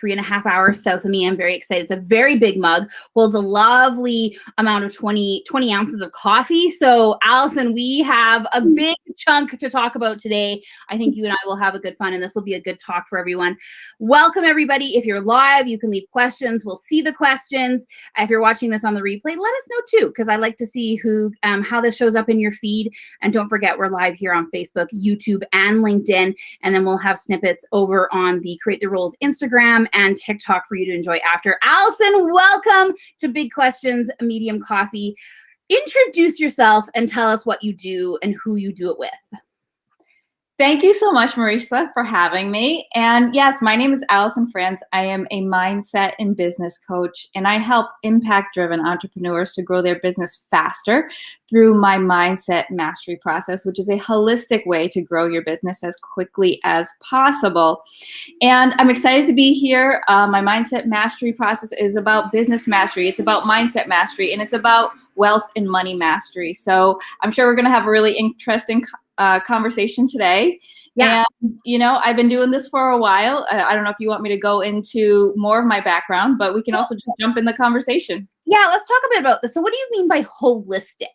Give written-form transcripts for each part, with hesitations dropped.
3.5 hours south of me. I'm very excited. It's a very big mug, holds a lovely amount of 20 ounces of coffee. So Alyson, we have a big chunk to talk about today. I think you and I will have a good fun, and this will be a good talk for everyone. Welcome everybody. If you're live, you can leave questions. We'll see the questions. If you're watching this on the replay, let us know too, because I like to see who, how this shows up in your feed. And don't forget, we're live here on Facebook, YouTube, and LinkedIn. And then we'll have snippets over on the Create the Rules Instagram and TikTok for you to enjoy after. Alyson, welcome to Big Questions, Medium Coffee. Introduce yourself and tell us what you do and who you do it with. Thank you so much, Marissa, for having me. And yes, my name is Alyson Franz. I am a mindset and business coach, and I help impact-driven entrepreneurs to grow their business faster through my mindset mastery process, which is a holistic way to grow your business as quickly as possible. And I'm excited to be here. My mindset mastery process is about business mastery. It's about mindset mastery, and it's about wealth and money mastery. So I'm sure we're going to have a really interesting conversation today. Yeah. And, you know, I've been doing this for a while. I don't know if you want me to go into more of my background, but we can also just jump in the conversation. Yeah, let's talk a bit about this. So what do you mean by holistic?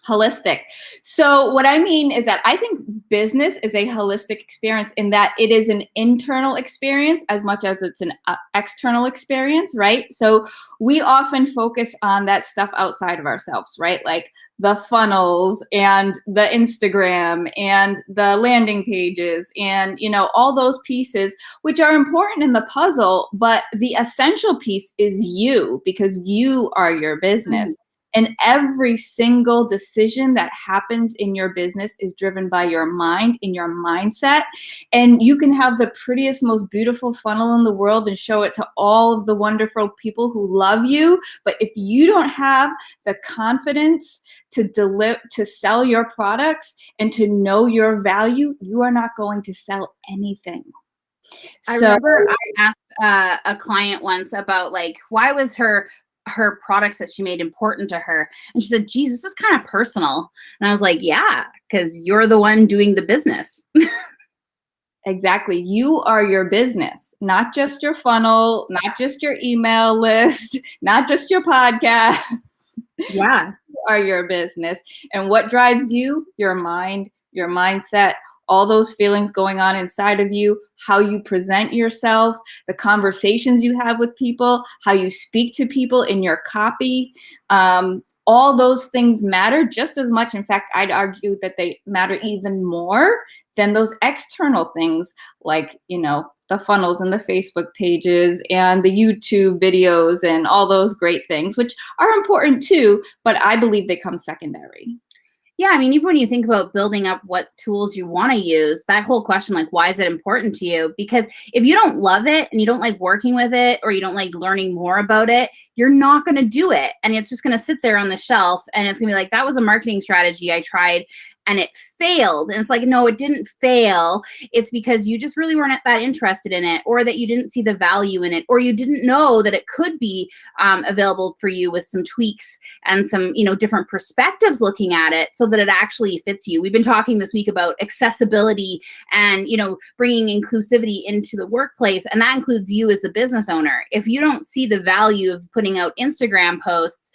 Holistic. So what I mean is that I think business is a holistic experience in that it is an internal experience as much as it's an external experience, right? So we often focus on that stuff outside of ourselves, right? Like the funnels and the Instagram and the landing pages and, you know, all those pieces, which are important in the puzzle, but the essential piece is you, because you are your business. And every single decision that happens in your business is driven by your mind and your mindset. And you can have the prettiest, most beautiful funnel in the world and show it to all of the wonderful people who love you. But if you don't have the confidence to sell your products and to know your value, you are not going to sell anything. I remember I asked a client once about, like, why was her products that she made important to her, and she said, geez, this is kind of personal. And I was like, yeah, because you're the one doing the business. Exactly. You are your business, not just your funnel, not just your email list, not just your podcast. Yeah. You are your business. And what drives you? Your mind, your mindset, all those feelings going on inside of you, how you present yourself, the conversations you have with people, how you speak to people in your copy. All those things matter just as much. In fact, I'd argue that they matter even more than those external things, like, you know, the funnels and the Facebook pages and the YouTube videos and all those great things, which are important too, but I believe they come secondary. Yeah, I mean, even when you think about building up what tools you want to use, that whole question, like, why is it important to you? Because if you don't love it and you don't like working with it, or you don't like learning more about it, you're not going to do it. And it's just going to sit there on the shelf, and it's going to be like, that was a marketing strategy I tried and it failed. And it's like, no, it didn't fail. It's because you just really weren't that interested in it, or that you didn't see the value in it, or you didn't know that it could be available for you with some tweaks and some, you know, different perspectives looking at it so that it actually fits you. We've been talking this week about accessibility and, you know, bringing inclusivity into the workplace. And that includes you as the business owner. If you don't see the value of putting out Instagram posts,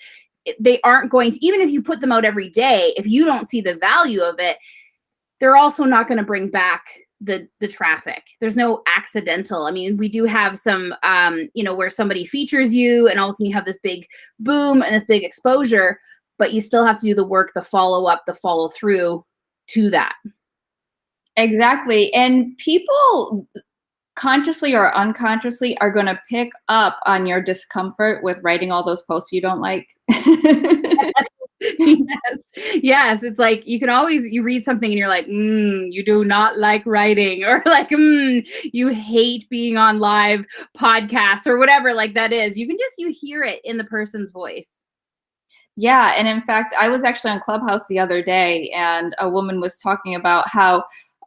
they aren't going to, even if you put them out every day, if you don't see the value of it, they're also not going to bring back the traffic. There's no accidental. I mean, we do have some, you know, where somebody features you and all of a sudden you have this big boom and this big exposure, but you still have to do the work, the follow up, the follow through to that. Exactly. And people consciously or unconsciously are going to pick up on your discomfort with writing all those posts you don't like. Yes. It's like, you can always, you read something and you're like, you do not like writing, or like, you hate being on live podcasts, or whatever, like that is. You can just, you hear it in the person's voice. Yeah. And in fact, I was actually on Clubhouse the other day, and a woman was talking about how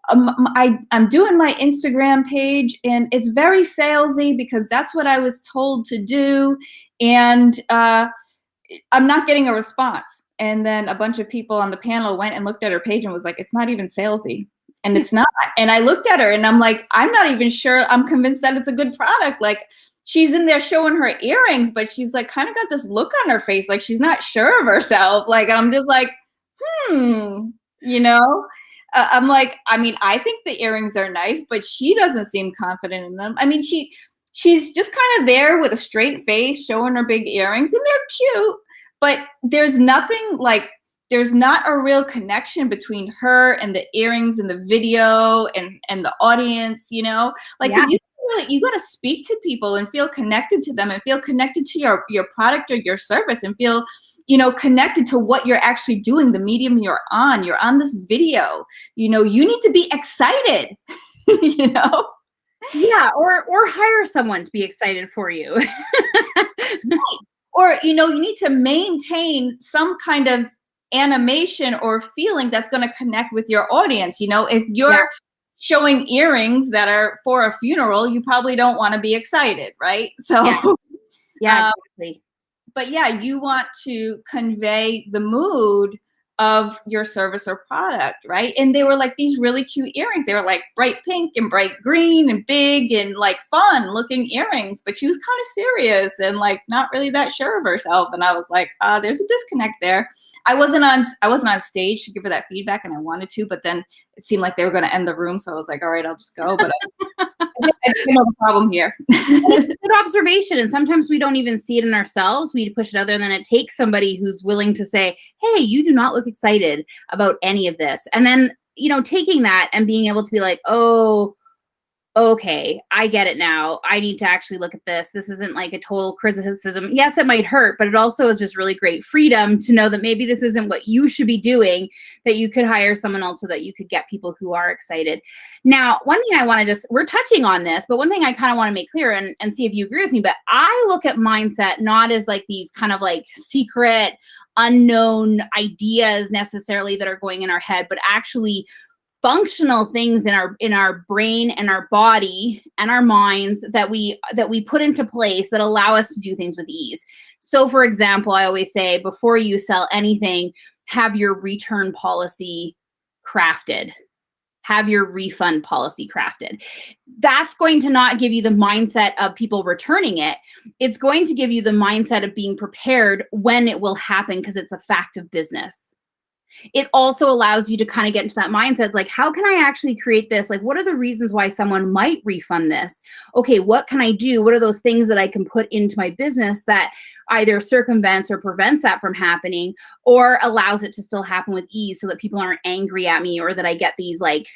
I'm doing my Instagram page and it's very salesy because that's what I was told to do. And I'm not getting a response. And then a bunch of people on the panel went and looked at her page and was like, it's not even salesy. and it's not. And I looked at her and I'm like, I'm not even sure. I'm convinced that it's a good product. Like, she's in there showing her earrings, but she's like kind of got this look on her face, like she's not sure of herself. Like, I'm just like, you know, I'm like, I mean, I think the earrings are nice, but she doesn't seem confident in them. I mean, she's just kind of there with a straight face, showing her big earrings, and they're cute, but there's nothing like, there's not a real connection between her and the earrings and the video and the audience, you know, like, cause you got to speak to people and feel connected to them and feel connected to your product or your service and feel, you know, connected to what you're actually doing, the medium you're on this video, you know, you need to be excited, you know? Yeah. Or hire someone to be excited for you. Right. Or, you know, you need to maintain some kind of animation or feeling that's going to connect with your audience. You know, if you're showing earrings that are for a funeral, you probably don't want to be excited, right? So, yeah, exactly. But yeah, you want to convey the mood of your service or product, right? And they were like these really cute earrings. They were like bright pink and bright green and big and like fun looking earrings, but she was kind of serious and like not really that sure of herself. And I was like, there's a disconnect there. I wasn't on stage to give her that feedback, and I wanted to, but then it seemed like they were going to end the room. So I was like, all right, I'll just go. But I didn't know the problem here. It's a good observation. And sometimes we don't even see it in ourselves. We push it out there, and then it takes somebody who's willing to say, hey, you do not look excited about any of this. And then, you know, taking that and being able to be like, oh, okay, I get it now. I need to actually look at this. This isn't like a total criticism. Yes, it might hurt, but it also is just really great freedom to know that maybe this isn't what you should be doing, that you could hire someone else so that you could get people who are excited. Now, one thing I want to we're touching on this, but one thing I kind of want to make clear and see if you agree with me, but I look at mindset not as like these kind of like secret, unknown ideas necessarily that are going in our head, but actually functional things in our brain and our body and our minds that we put into place that allow us to do things with ease. So for example, I always say, before you sell anything, have your return policy crafted. Have your refund policy crafted. That's going to not give you the mindset of people returning it. It's going to give you the mindset of being prepared when it will happen, because it's a fact of business. It also allows you to kind of get into that mindset. It's like, how can I actually create this? Like, what are the reasons why someone might refund this? Okay, what can I do? What are those things that I can put into my business that either circumvents or prevents that from happening, or allows it to still happen with ease so that people aren't angry at me, or that I get these like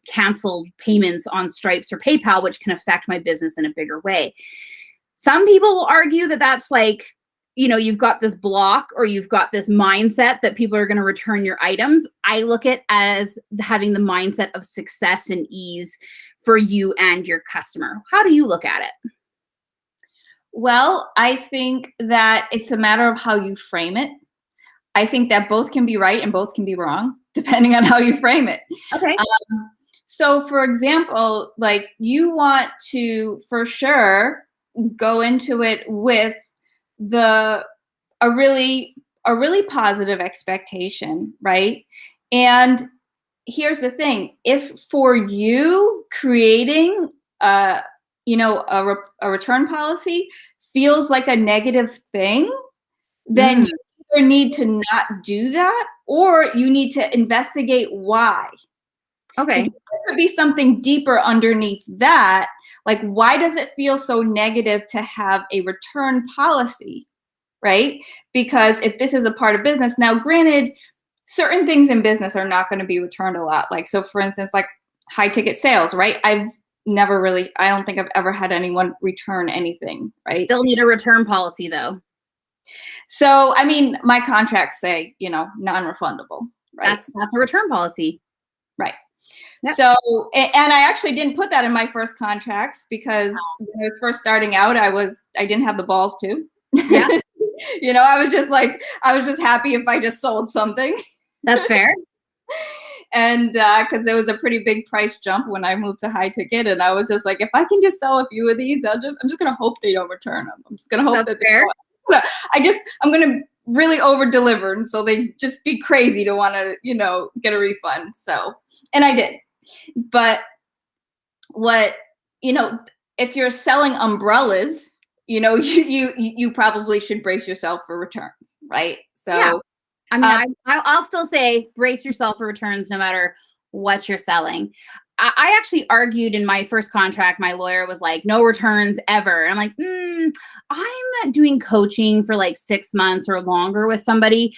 canceled payments on Stripes or PayPal, which can affect my business in a bigger way. Some people will argue that that's like, you know, you've got this block or you've got this mindset that people are going to return your items. I look at as having the mindset of success and ease for you and your customer. How do you look at it? Well, I think that it's a matter of how you frame it. I think that both can be right and both can be wrong, depending on how you frame it. Okay. So for example, like, you want to, for sure, go into it with a really positive expectation, right? And here's the thing: if for you creating a return policy feels like a negative thing, then you either need to not do that, or you need to investigate why. Okay. There could be something deeper underneath that. Like, why does it feel so negative to have a return policy, right? Because if this is a part of business, now granted, certain things in business are not going to be returned a lot. Like, so for instance, like high ticket sales, right? I don't think I've ever had anyone return anything, right? Still need a return policy though. So, I mean, my contracts say, you know, non-refundable, right? That's a return policy. Right. Yep. So, and I actually didn't put that in my first contracts, because when I was first starting out, I didn't have the balls to. Yeah. You know, I was just happy if I just sold something. That's fair. And because it was a pretty big price jump when I moved to high ticket, and I was just like, if I can just sell a few of these, I'm just gonna hope they don't return them. I'm just gonna hope That's fair. I'm gonna really over deliver, and so they just be crazy to want to, you know, get a refund. So, and I did. But what, if you're selling umbrellas, you probably should brace yourself for returns, right? So Yeah. I mean, I'll still say brace yourself for returns no matter what you're selling. I actually argued in my first contract, my lawyer was like, no returns ever. And I'm like, I'm doing coaching for like 6 months or longer with somebody.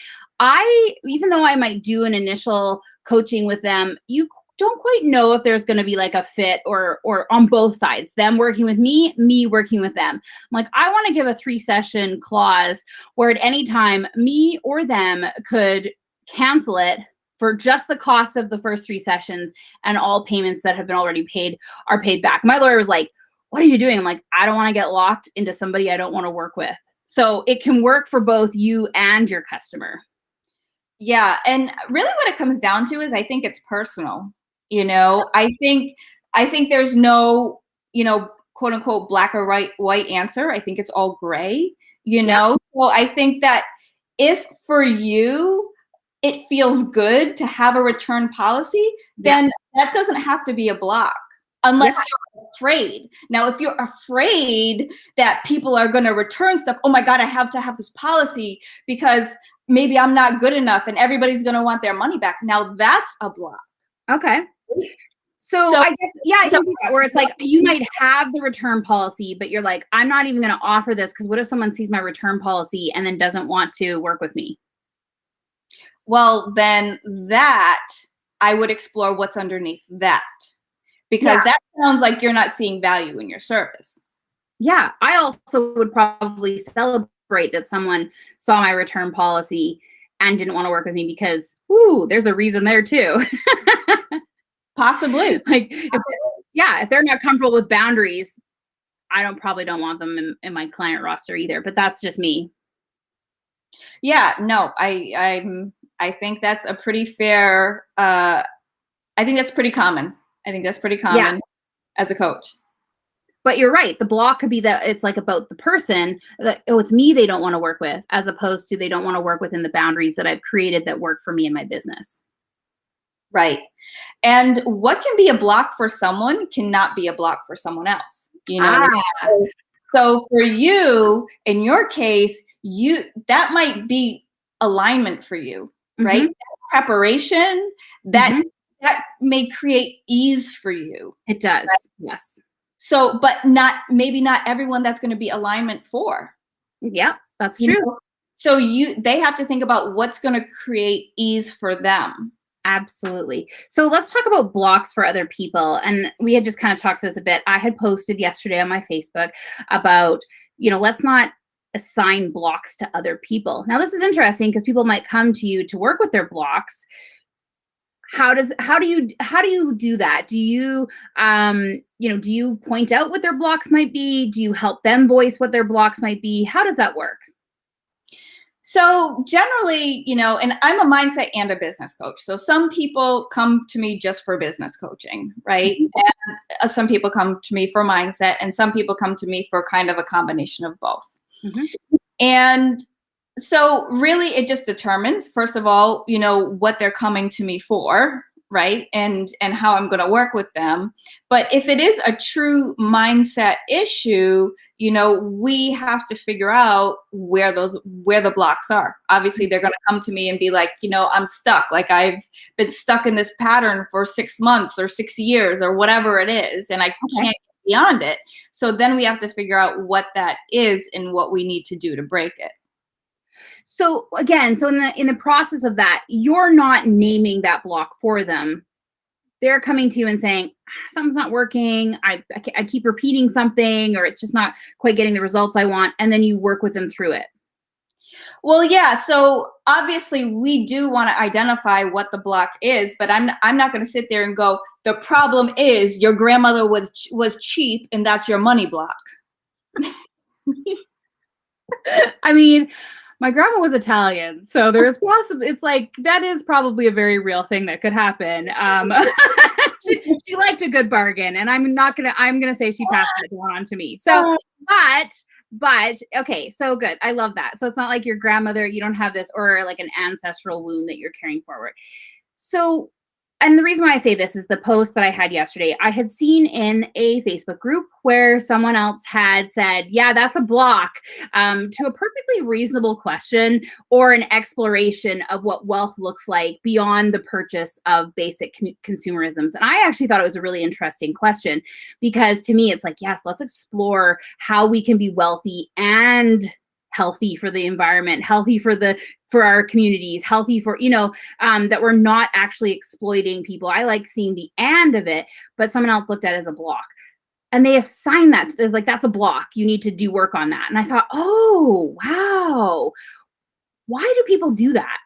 Even though I might do an initial coaching with them, you don't quite know if there's going to be like a fit or on both sides, them working with me working with them. I'm like, I want to give a 3-session clause where at any time me or them could cancel it for just the cost of the first 3 sessions, and all payments that have been already paid are paid back. My lawyer was like, what are you doing? I'm like, I don't want to get locked into somebody I don't want to work with. So it can work for both you and your customer. Yeah. And really what it comes down to is I think it's personal. I think there's no, quote unquote, black or white answer. I think it's all gray, Yeah. Well, I think that if for you, it feels good to have a return policy, then that doesn't have to be a block unless you're afraid. Now, if you're afraid that people are going to return stuff, oh my God, I have to have this policy because maybe I'm not good enough and everybody's going to want their money back. Now that's a block. Okay. So I guess, I can see that, where it's like you might have the return policy, but you're like, I'm not even going to offer this because what if someone sees my return policy and then doesn't want to work with me? Well, then that I would explore what's underneath that, because that sounds like you're not seeing value in your service. Yeah. I also would probably celebrate that someone saw my return policy and didn't want to work with me because, there's a reason there too. Possibly. Like, if they're not comfortable with boundaries, I probably don't want them in my client roster either, but that's just me. Yeah, no, I think that's a pretty fair, I think that's pretty common. As a coach. But you're right. The block could be that it's like about the person that, it's me they don't want to work with, as opposed to they don't want to work within the boundaries that I've created that work for me and my business. Right. And what can be a block for someone cannot be a block for someone else. So for you, in your case, that might be alignment for you, right? That preparation, that may create ease for you. It does. Right? Yes. So, but maybe not everyone that's going to be alignment for. Yeah, that's true. So they have to think about what's going to create ease for them. Absolutely. So let's talk about blocks for other people. And we had just kind of talked this a bit. I had posted yesterday on my Facebook about, let's not assign blocks to other people. Now, this is interesting because people might come to you to work with their blocks. How do you do that? Do you, do you point out what their blocks might be? Do you help them voice what their blocks might be? How does that work? So generally, and I'm a mindset and a business coach. So some people come to me just for business coaching, right? And some people come to me for mindset, and some people come to me for kind of a combination of both. And so really it just determines, first of all, what they're coming to me for, right? And how I'm going to work with them. But if it is a true mindset issue, we have to figure out where the blocks are. Obviously, they're going to come to me and be like, I'm stuck. Like I've been stuck in this pattern for 6 months or 6 years or whatever it is, and I can't get beyond it. So then we have to figure out what that is and what we need to do to break it. So again, in the process of that, you're not naming that block for them. They're coming to you and saying, something's not working. I keep repeating something, or it's just not quite getting the results I want. And then you work with them through it. Well, yeah. So obviously we do want to identify what the block is, but I'm not going to sit there and go, the problem is your grandmother was cheap and that's your money block. I mean, my grandma was Italian, so there's it's like, that is probably a very real thing that could happen. She liked a good bargain, and I'm gonna say she passed it on to me. So, but okay, so good. I love that. So it's not like your grandmother, you don't have this, or like an ancestral wound that you're carrying forward. So and the reason why I say this is the post that I had yesterday, I had seen in a Facebook group where someone else had said, yeah, that's a block, to a perfectly reasonable question or an exploration of what wealth looks like beyond the purchase of basic consumerisms. And I actually thought it was a really interesting question, because to me, it's like, yes, let's explore how we can be wealthy and healthy for the environment, healthy for our communities, healthy for, that we're not actually exploiting people. I like seeing the and of it, but someone else looked at it as a block. And they assign that, like, that's a block. You need to do work on that. And I thought, oh, wow. Why do people do that?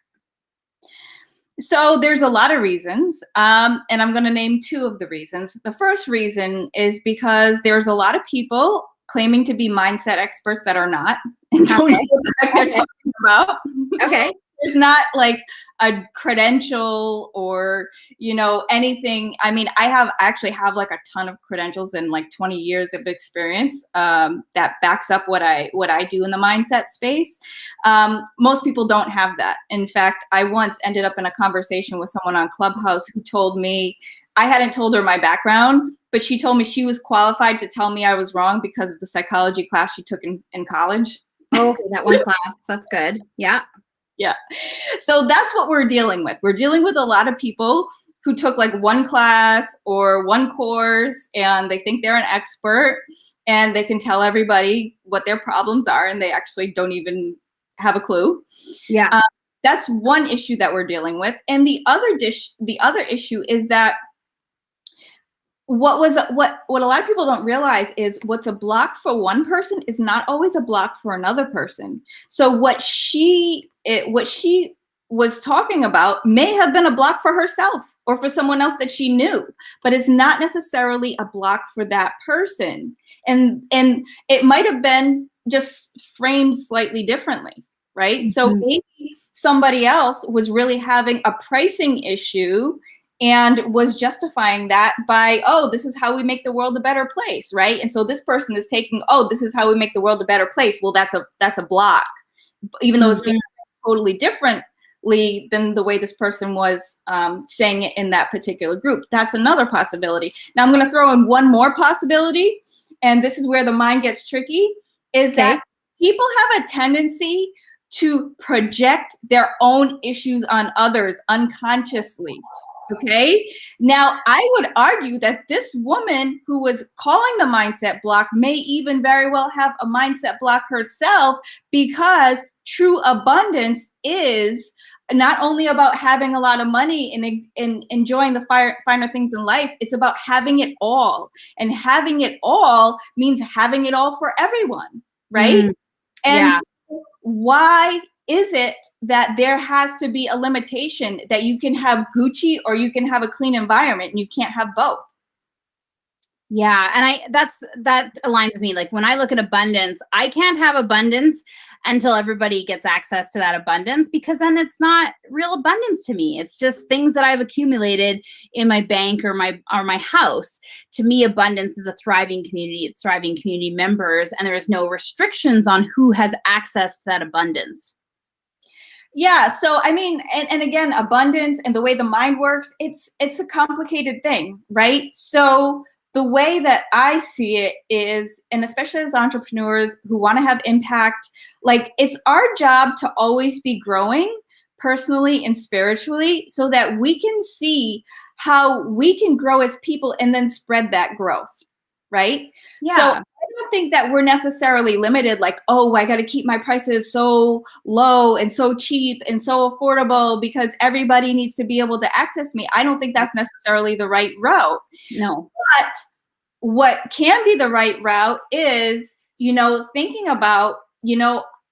So there's a lot of reasons, and I'm going to name two of the reasons. The first reason is because there's a lot of people claiming to be mindset experts that are not, and don't know what the heck they're talking about. Okay. It's not like a credential or, anything. I mean, I actually have like a ton of credentials and like 20 years of experience that backs up what I do in the mindset space. Most people don't have that. In fact, I once ended up in a conversation with someone on Clubhouse who told me, I hadn't told her my background, but she told me she was qualified to tell me I was wrong because of the psychology class she took in college. Oh, that one class. That's good. Yeah. Yeah. So that's what we're dealing with. We're dealing with a lot of people who took like one class or one course and they think they're an expert and they can tell everybody what their problems are and they actually don't even have a clue. Yeah. That's one issue that we're dealing with. And the other issue is that what a lot of people don't realize is what's a block for one person is not always a block for another person. So what she was talking about may have been a block for herself or for someone else that she knew, but it's not necessarily a block for that person. And it might have been just framed slightly differently, right? Mm-hmm. So maybe somebody else was really having a pricing issue and was justifying that by, oh, this is how we make the world a better place, right? And so this person is taking, oh, this is how we make the world a better place. Well, that's a block, even though it's being totally differently than the way this person was saying it in that particular group. That's another possibility. Now I'm going to throw in one more possibility, and this is where the mind gets tricky, is that people have a tendency to project their own issues on others unconsciously. Okay. Now, I would argue that this woman who was calling the mindset block may even very well have a mindset block herself, because true abundance is not only about having a lot of money and enjoying the finer things in life. It's about having it all. And having it all means having it all for everyone. Right. And so why is it that there has to be a limitation that you can have Gucci or you can have a clean environment and you can't have both? Yeah. And that aligns with me. Like when I look at abundance, I can't have abundance until everybody gets access to that abundance, because then it's not real abundance to me. It's just things that I've accumulated in my bank or my house. To me, abundance is a thriving community. It's thriving community members, and there is no restrictions on who has access to that abundance. Yeah. So, I mean, and again, abundance and the way the mind works, it's a complicated thing, right? So the way that I see it is, and especially as entrepreneurs who want to have impact, like it's our job to always be growing personally and spiritually so that we can see how we can grow as people and then spread that growth. Right? Yeah. So I don't think that we're necessarily limited, like, oh, I got to keep my prices so low and so cheap and so affordable because everybody needs to be able to access me. I don't think that's necessarily the right route. No. But what can be the right route is, thinking about,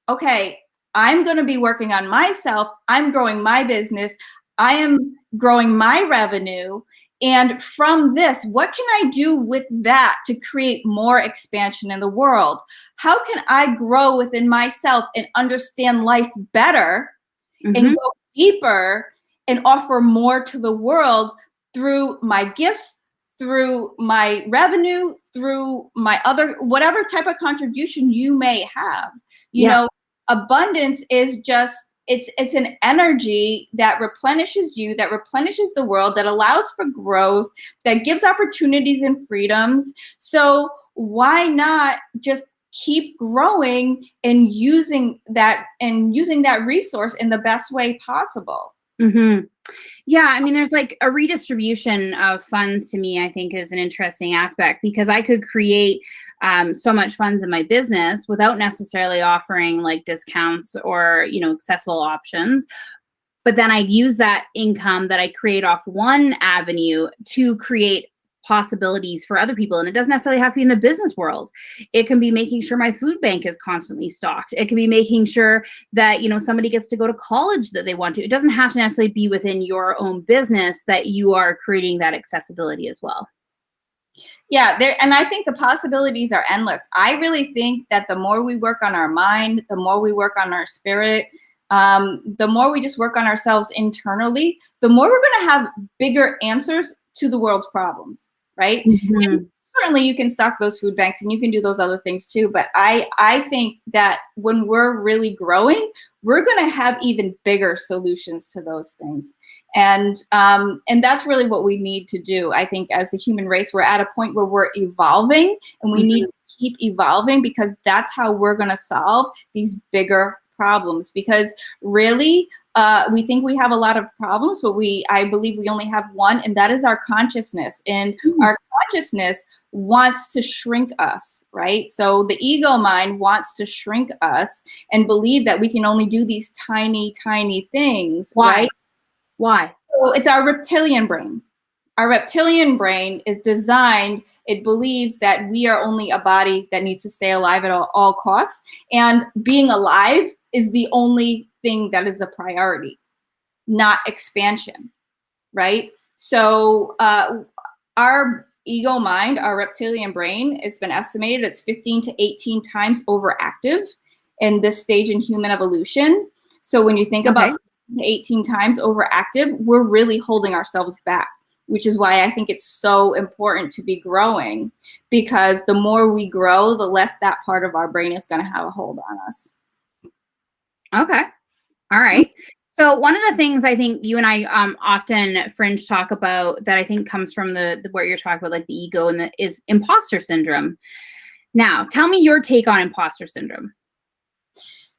okay, I'm going to be working on myself. I'm growing my business. I am growing my revenue. And from this, what can I do with that to create more expansion in the world? How can I grow within myself and understand life better and go deeper and offer more to the world through my gifts, through my revenue, through my whatever type of contribution you may have? You know, abundance is just it's an energy that replenishes you, that replenishes the world, that allows for growth, that gives opportunities and freedoms. So why not just keep growing and using that resource in the best way possible? Mm-hmm. Yeah, I mean, there's like a redistribution of funds to me, I think is an interesting aspect, because I could create so much funds in my business without necessarily offering like discounts or, accessible options. But then I'd use that income that I create off one avenue to create possibilities for other people. And it doesn't necessarily have to be in the business world. It can be making sure my food bank is constantly stocked. It can be making sure that, somebody gets to go to college that they want to. It doesn't have to necessarily be within your own business that you are creating that accessibility as well. Yeah, and I think the possibilities are endless. I really think that the more we work on our mind, the more we work on our spirit, the more we just work on ourselves internally, the more we're going to have bigger answers to the world's problems, right? Mm-hmm. And certainly you can stock those food banks and you can do those other things too. But I think that when we're really growing, we're going to have even bigger solutions to those things. And that's really what we need to do. I think as the human race, we're at a point where we're evolving, and we Mm-hmm. need to keep evolving, because that's how we're going to solve these bigger problems. Because really, we think we have a lot of problems, but I believe we only have one, and that is our consciousness. And our consciousness wants to shrink us, right? So the ego mind wants to shrink us and believe that we can only do these tiny, tiny things, right? Why? So it's our reptilian brain. Our reptilian brain is designed, it believes that we are only a body that needs to stay alive at all costs. And being alive is the only thing that is a priority, not expansion, right? So our ego mind, our reptilian brain, it's been estimated it's 15 to 18 times overactive in this stage in human evolution. So when you think about 15 to 18 times overactive, we're really holding ourselves back, which is why I think it's so important to be growing, because the more we grow, the less that part of our brain is going to have a hold on us. Okay. All right. So one of the things I think you and I often fringe talk about that I think comes from the where you're talking about like the ego and is imposter syndrome. Now, tell me your take on imposter syndrome.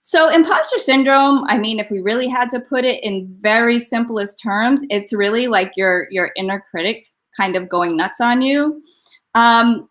So imposter syndrome, I mean, if we really had to put it in very simplest terms, it's really like your inner critic kind of going nuts on you.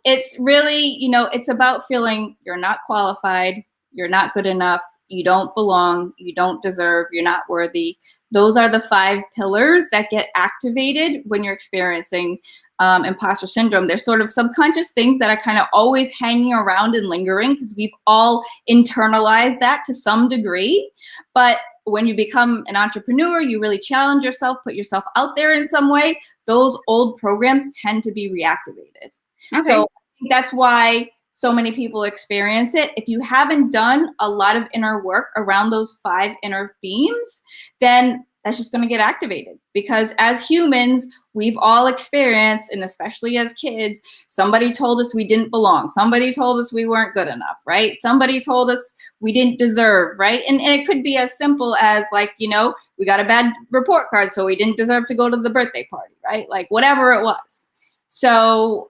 It's really, it's about feeling you're not qualified, you're not good enough, you don't belong, you don't deserve, you're not worthy. Those are the 5 pillars that get activated when you're experiencing imposter syndrome. They're sort of subconscious things that are kind of always hanging around and lingering, because we've all internalized that to some degree. But when you become an entrepreneur, you really challenge yourself, put yourself out there in some way, those old programs tend to be reactivated. Okay. So I think that's why so many people experience it. If you haven't done a lot of inner work around those 5 inner themes, then that's just going to get activated, because as humans, we've all experienced, and especially as kids, somebody told us we didn't belong. Somebody told us we weren't good enough, right? Somebody told us we didn't deserve, right? And it could be as simple as like, we got a bad report card, so we didn't deserve to go to the birthday party, right? Like whatever it was. So,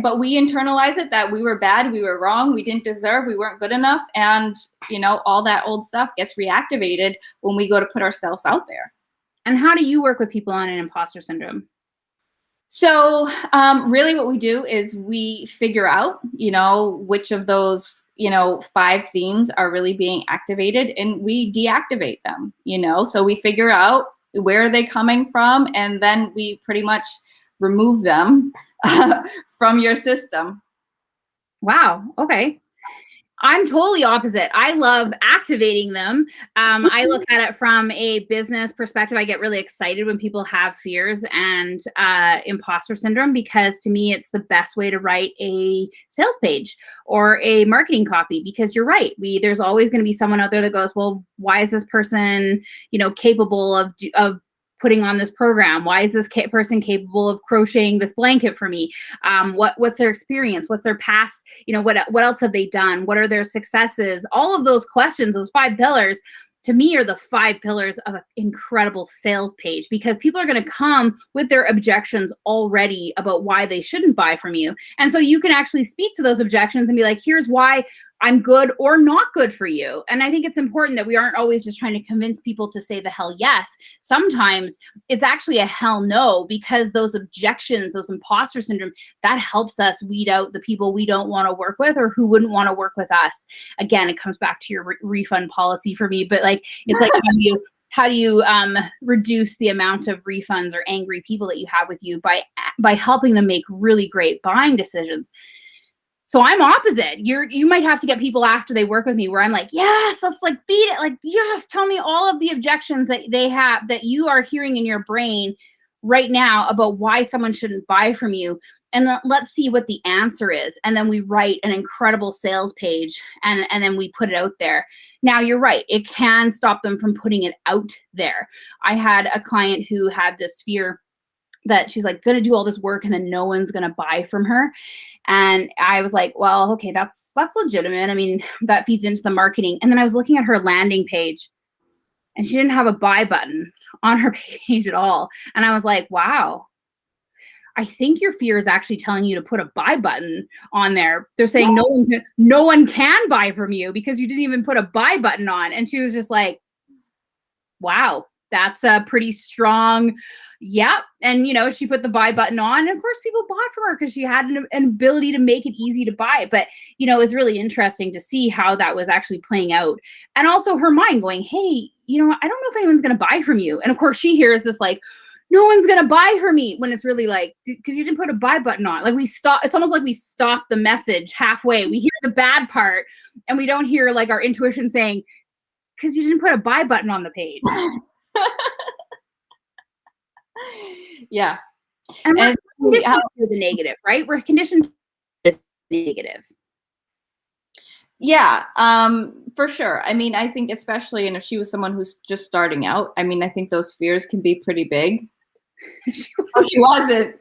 but we internalize it that we were bad, we were wrong, we didn't deserve, we weren't good enough. And, all that old stuff gets reactivated when we go to put ourselves out there. And how do you work with people on an imposter syndrome? So really what we do is we figure out, which of those, 5 themes are really being activated, and we deactivate them, so we figure out where are they coming from, and then we pretty much remove them from your system. Wow. Okay. I'm totally opposite. I love activating them. I look at it from a business perspective. I get really excited when people have fears and imposter syndrome, because to me, it's the best way to write a sales page or a marketing copy, because you're right. There's always going to be someone out there that goes, well, why is this person, capable of putting on this program? Why is this person capable of crocheting this blanket for me? What's their experience? What's their past? What else have they done? What are their successes? All of those questions, those 5 pillars, to me are the 5 pillars of an incredible sales page, because people are going to come with their objections already about why they shouldn't buy from you. And so you can actually speak to those objections and be like, here's why I'm good or not good for you. And I think it's important that we aren't always just trying to convince people to say the hell yes. Sometimes it's actually a hell no, because those objections, those imposter syndrome, that helps us weed out the people we don't want to work with or who wouldn't want to work with us. Again, it comes back to your refund policy for me, but like, it's like, how do you reduce the amount of refunds or angry people that you have with you by helping them make really great buying decisions. So I'm opposite. You might have to get people after they work with me where I'm like, yes, let's like beat it. Like, yes, tell me all of the objections that they have, that you are hearing in your brain right now about why someone shouldn't buy from you. And let's see what the answer is. And then we write an incredible sales page and then we put it out there. Now you're right. It can stop them from putting it out there. I had a client who had this fear that she's like going to do all this work and then no one's going to buy from her. And I was like, well, okay, that's legitimate. I mean, that feeds into the marketing. And then I was looking at her landing page and she didn't have a buy button on her page at all. And I was like, wow, I think your fear is actually telling you to put a buy button on there. They're saying no one can buy from you because you didn't even put a buy button on. And she was just like, wow, that's a pretty strong, yeah. And, she put the buy button on. And of course, people bought from her because she had an ability to make it easy to buy. But, it was really interesting to see how that was actually playing out. And also her mind going, hey, I don't know if anyone's going to buy from you. And of course, she hears this like, no one's going to buy from me, when it's really like, because you didn't put a buy button on. Like it's almost like we stop the message halfway. We hear the bad part and we don't hear like our intuition saying, because you didn't put a buy button on the page. Yeah. And we're conditioned to the negative, right? We're conditioned to the negative. Yeah, for sure. I mean, I think especially, and if she was someone who's just starting out, I mean, I think those fears can be pretty big. She wasn't.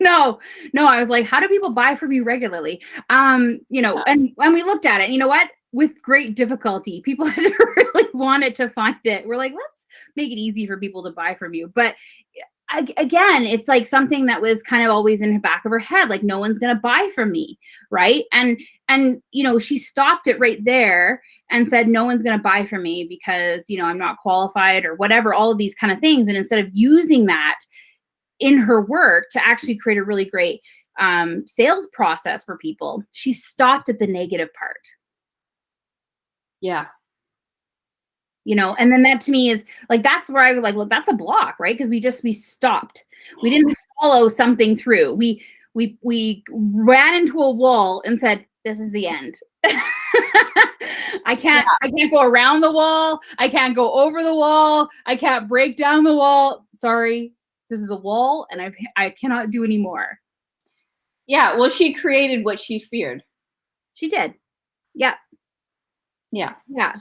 No, I was like, how do people buy from you regularly? And we looked at it, you know what? With great difficulty, people had really wanted to find it. We're like, let's make it easy for people to buy from you. But again, it's like something that was kind of always in the back of her head, like no one's going to buy from me, right? And she stopped it right there and said, no one's going to buy from me because, I'm not qualified or whatever, all of these kind of things. And instead of using that in her work to actually create a really great sales process for people, she stopped at the negative part. Yeah. And then that to me is like, that's where I would like, look, that's a block, right? Because we stopped. We didn't follow something through. We ran into a wall and said, this is the end. I can't go around the wall. I can't go over the wall. I can't break down the wall. Sorry, this is a wall and I cannot do any more. Yeah. Well, she created what she feared. She did. Yeah. Yeah. Yeah.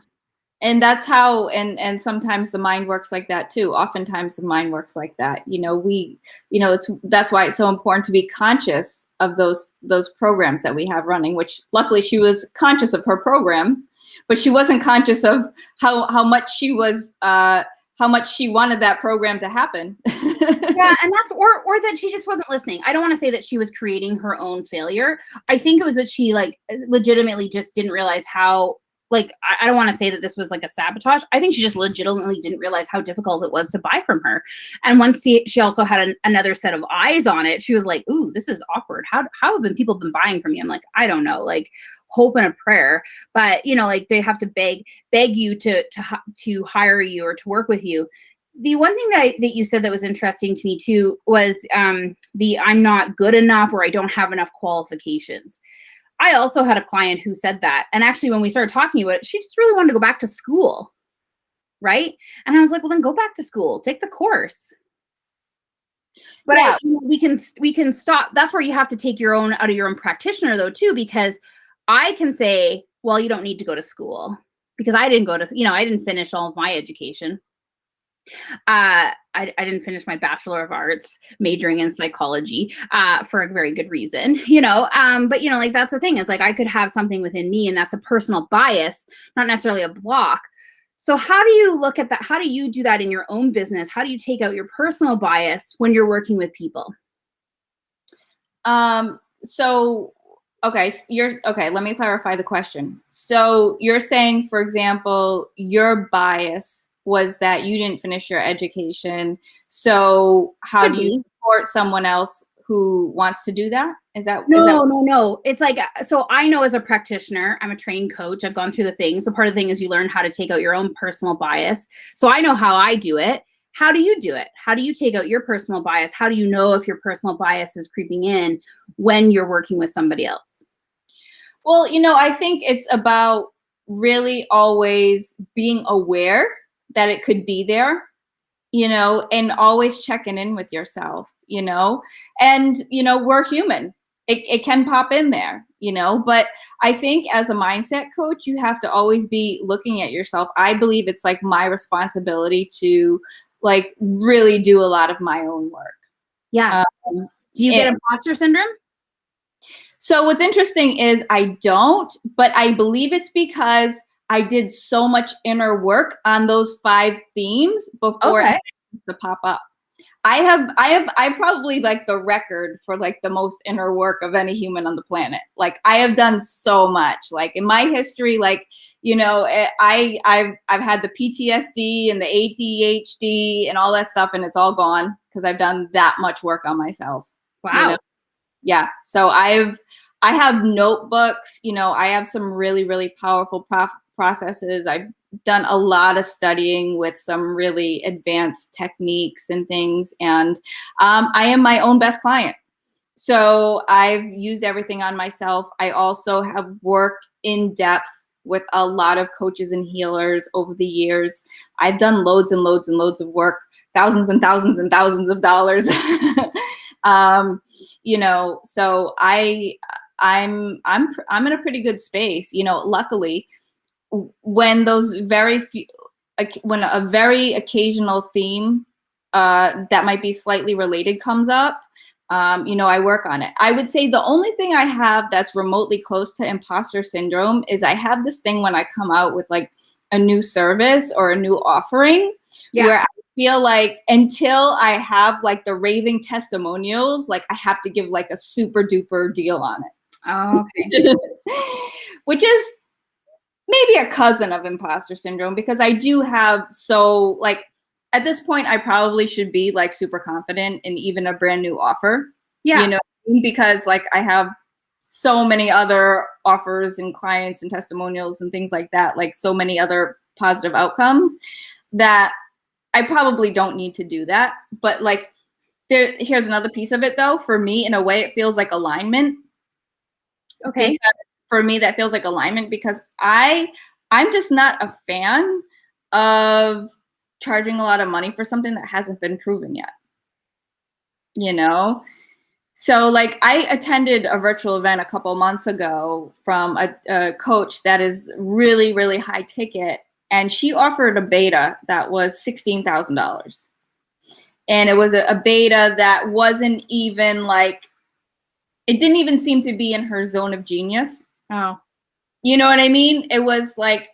And that's how, and sometimes the mind works like that too. Oftentimes the mind works like that. That's why it's so important to be conscious of those programs that we have running, which luckily she was conscious of her program, but she wasn't conscious of how much she was, how much she wanted that program to happen. Yeah, and that's, or that she just wasn't listening. I don't want to say that she was creating her own failure. I think it was that she like legitimately just didn't realize how, like, I don't want to say that this was like a sabotage. I think she just legitimately didn't realize how difficult it was to buy from her. And once she also had another set of eyes on it, she was like, ooh, this is awkward. How have people been buying from me? I'm like, I don't know, like hope and a prayer. But, like they have to beg you to hire you or to work with you. The one thing that you said that was interesting to me too was I'm not good enough or I don't have enough qualifications. I also had a client who said that. And actually, when we started talking about it, she just really wanted to go back to school. Right. And I was like, well, then go back to school, take the course. But yeah. We can stop. That's where you have to take out of your own practitioner, though, too, because I can say, well, you don't need to go to school because I didn't I didn't finish all of my education. I didn't finish my Bachelor of Arts majoring in psychology for a very good reason, but like that's the thing is like I could have something within me and that's a personal bias, not necessarily a block, So how do you look at that? How do you do that in your own business? How do you take out your personal bias when you're working with people? So, okay, let me clarify the question. So you're saying, for example, your bias was that you didn't finish your education. So how do you support someone else who wants to do that? No. It's like, so I know as a practitioner, I'm a trained coach. I've gone through the thing. So part of the thing is you learn how to take out your own personal bias. So I know how I do it. How do you do it? How do you take out your personal bias? How do you know if your personal bias is creeping in when you're working with somebody else? Well, I think it's about really always being aware that it could be there, and always checking in with yourself, and, we're human. It can pop in there, but I think as a mindset coach, you have to always be looking at yourself. I believe it's like my responsibility to like really do a lot of my own work. Yeah. Do you get imposter syndrome? So what's interesting is I don't, but I believe it's because I did so much inner work on those 5 themes before it to pop up. I probably like the record for like the most inner work of any human on the planet. Like I have done so much. Like in my history, like I've had the PTSD and the ADHD and all that stuff, and it's all gone because I've done that much work on myself. Wow. Yeah. So I have notebooks. I have some really, really powerful processes. I've done a lot of studying with some really advanced techniques and things. And I am my own best client. So I've used everything on myself. I also have worked in depth with a lot of coaches and healers over the years. I've done loads and loads and loads of work, thousands and thousands and thousands of dollars. So I'm in a pretty good space. Luckily, when those when a very occasional theme that might be slightly related comes up, I work on it. I would say the only thing I have that's remotely close to imposter syndrome is I have this thing when I come out with like a new service or a new offering where I feel like until I have like the raving testimonials, like I have to give like a super duper deal on it. Oh, okay. Which is maybe a cousin of imposter syndrome, because I do have, so like at this point, I probably should be like super confident in even a brand new offer. Yeah. Because like I have so many other offers and clients and testimonials and things like that, like so many other positive outcomes that I probably don't need to do that. But like here's another piece of it though. For me, in a way, it feels like alignment. Okay. Because for me, that feels like alignment because I'm just not a fan of charging a lot of money for something that hasn't been proven yet. So like I attended a virtual event a couple months ago from a coach that is really, really high ticket. And she offered a beta that was $16,000. And it was a beta that wasn't even like, it didn't even seem to be in her zone of genius. Oh. You know what I mean? It was like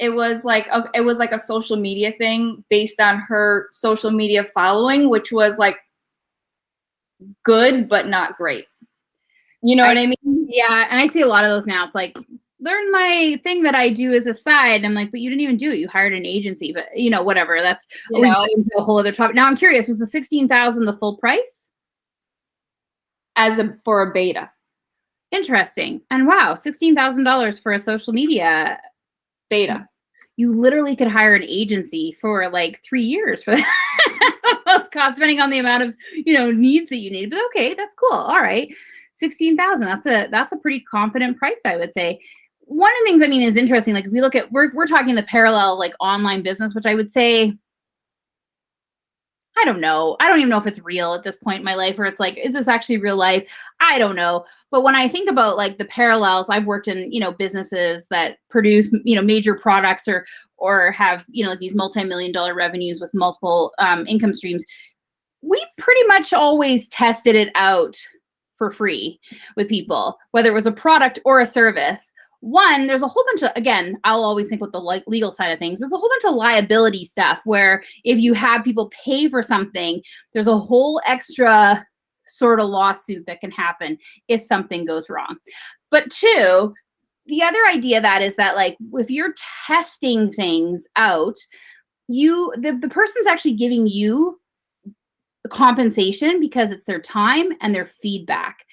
a social media thing based on her social media following, which was like good, but not great. You know what I mean? Yeah. And I see a lot of those now. It's like, learn my thing that I do as a side. I'm like, but you didn't even do it. You hired an agency, but whatever. That's a whole other topic. Now I'm curious, was the $16,000 the full price? For a beta. Interesting. And wow, $16,000 for a social media beta. You literally could hire an agency for like 3 years for that. That's almost cost, depending on the amount of needs that you need. But okay, that's cool. All right, $16,000. That's a pretty confident price, I would say. One of the things is interesting. Like if we look at we're talking the parallel like online business, which I would say, I don't know. I don't even know if it's real at this point in my life, or it's like, is this actually real life? I don't know. But when I think about like the parallels, I've worked in, businesses that produce, major products or have, like these multi-million-dollar revenues with multiple income streams. We pretty much always tested it out for free with people, whether it was a product or a service, one, there's a whole bunch of, again, I'll always think with the legal side of things, but there's a whole bunch of liability stuff where if you have people pay for something, there's a whole extra sort of lawsuit that can happen if something goes wrong. But two, the other idea that is that like if you're testing things out, the person's actually giving you compensation because it's their time and their feedback.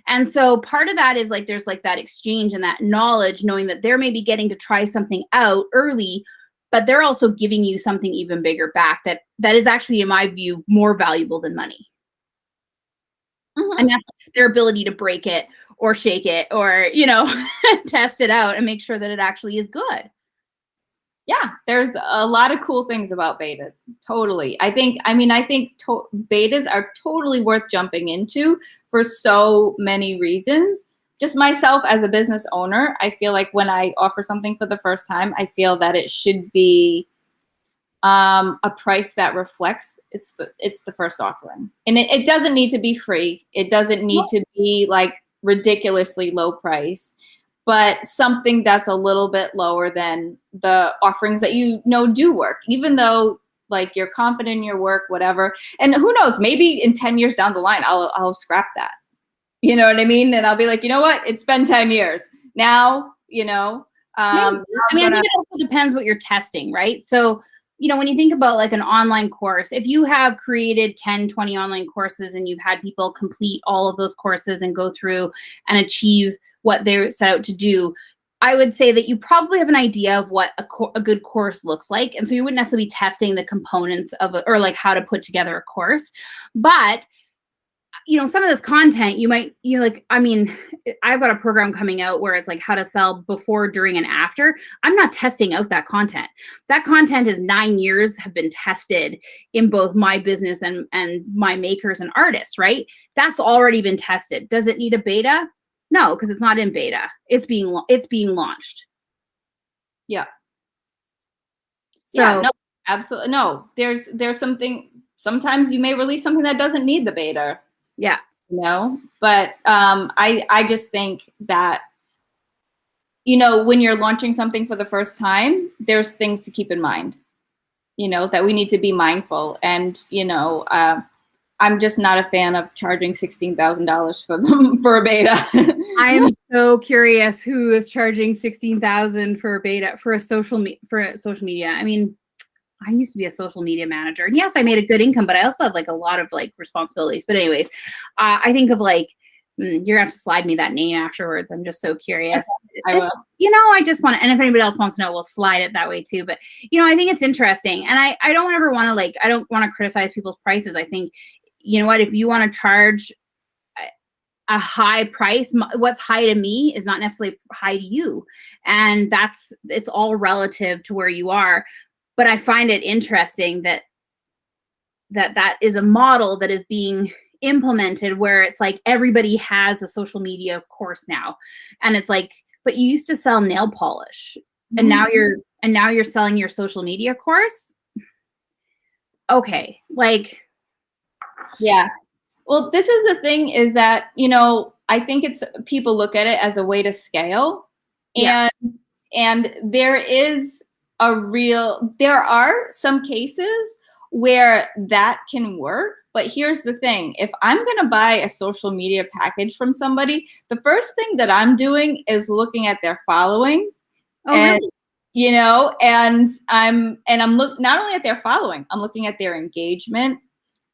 And so part of that is like there's like that exchange and that knowledge, knowing that they're maybe getting to try something out early, but they're also giving you something even bigger back that is actually, in my view, more valuable than money. And that's their ability to break it or shake it or, you know, test it out and make sure that it actually is good. Yeah, there's a lot of cool things about betas. Totally. I think betas are totally worth jumping into for so many reasons. Just myself as a business owner, I feel like when I offer something for the first time, I feel that it should be a price that reflects it's the first offering. And it doesn't need to be free. It doesn't need to be like ridiculously low price, but something that's a little bit lower than the offerings that you know do work, even though like you're confident in your work, whatever. And who knows, maybe in 10 years down the line, I'll scrap that. You know what I mean? And I'll be like, you know what? It's been 10 years now, you know. I think it also depends what you're testing, right? So, you know, when you think about like an online course, if you have created 10, 20 online courses and you've had people complete all of those courses and go through and achieve what they're set out to do, I would say that you probably have an idea of what a good course looks like. And so you wouldn't necessarily be testing the components of it or like how to put together a course. But you know, some of this content I've got a program coming out where it's like how to sell before, during, and after. I'm not testing out that content. That content is 9 years have been tested in both my business and my makers and artists, right? That's already been tested. Does it need a beta? No, because it's not in beta. It's being launched. Yeah. So yeah, no, absolutely. No, there's something, sometimes you may release something that doesn't need the beta. Yeah. You know, but I just think that, you know, when you're launching something for the first time, there's things to keep in mind, you know, that we need to be mindful. And, you know, I'm just not a fan of charging $16,000 for a beta. I am so curious who is charging $16,000 for a beta for social media. I mean, I used to be a social media manager, and yes, I made a good income, but I also have like a lot of like responsibilities. But anyways, I think of like, you're gonna have to slide me that name afterwards. I'm just so curious. I will. You know, I just want to, and if anybody else wants to know, we'll slide it that way too. But you know, I think it's interesting, and I don't ever want to like, I don't want to criticize people's prices. I think, you know what, if you want to charge a high price, what's high to me is not necessarily high to you, and it's all relative to where you are. But I find it interesting that is a model that is being implemented where it's like everybody has a social media course now. And it's like, but you used to sell nail polish and now you're selling your social media course. Okay. Like, yeah. Well, this is the thing is that, you know, I think it's people look at it as a way to scale. Yeah. And there are some cases where that can work. But here's the thing. If I'm going to buy a social media package from somebody, the first thing that I'm doing is looking at their following. Oh, really? You know, and I'm not only at their following, I'm looking at their engagement.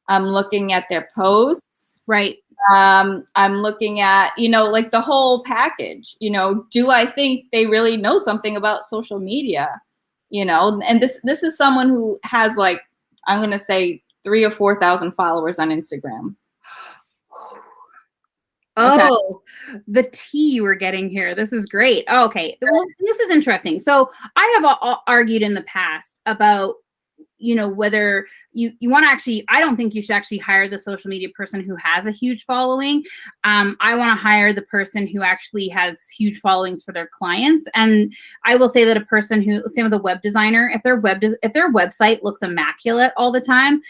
I'm looking at their posts. Right. I'm looking at, you know, like the whole package. You know, do I think they really know something about social media? You know, and this is someone who has like, I'm going to say 3,000 or 4,000 followers on Instagram. Oh, okay. The tea we're getting here. This is great. Oh, okay. Well, this is interesting. So I have argued in the past about, you know, whether you want to actually, I don't think you should actually hire the social media person who has a huge following. I want to hire the person who actually has huge followings for their clients. And I will say that a person who, same with a web designer, if their website looks immaculate all the time,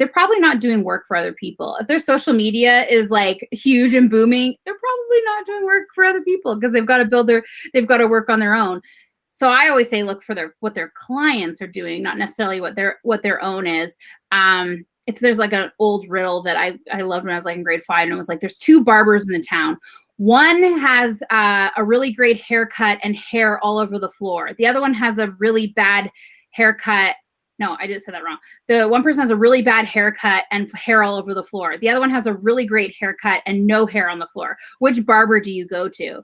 they're probably not doing work for other people. If their social media is like huge and booming, they're probably not doing work for other people because they've got to work on their own. So I always say look for what their clients are doing, not necessarily what their own is. There's like an old riddle that I loved when I was like in grade 5, and it was like there's 2 barbers in the town. One has a really great haircut and hair all over the floor. The other one has a really bad haircut. No, I just said that wrong. The one person has a really bad haircut and hair all over the floor. The other one has a really great haircut and no hair on the floor. Which barber do you go to?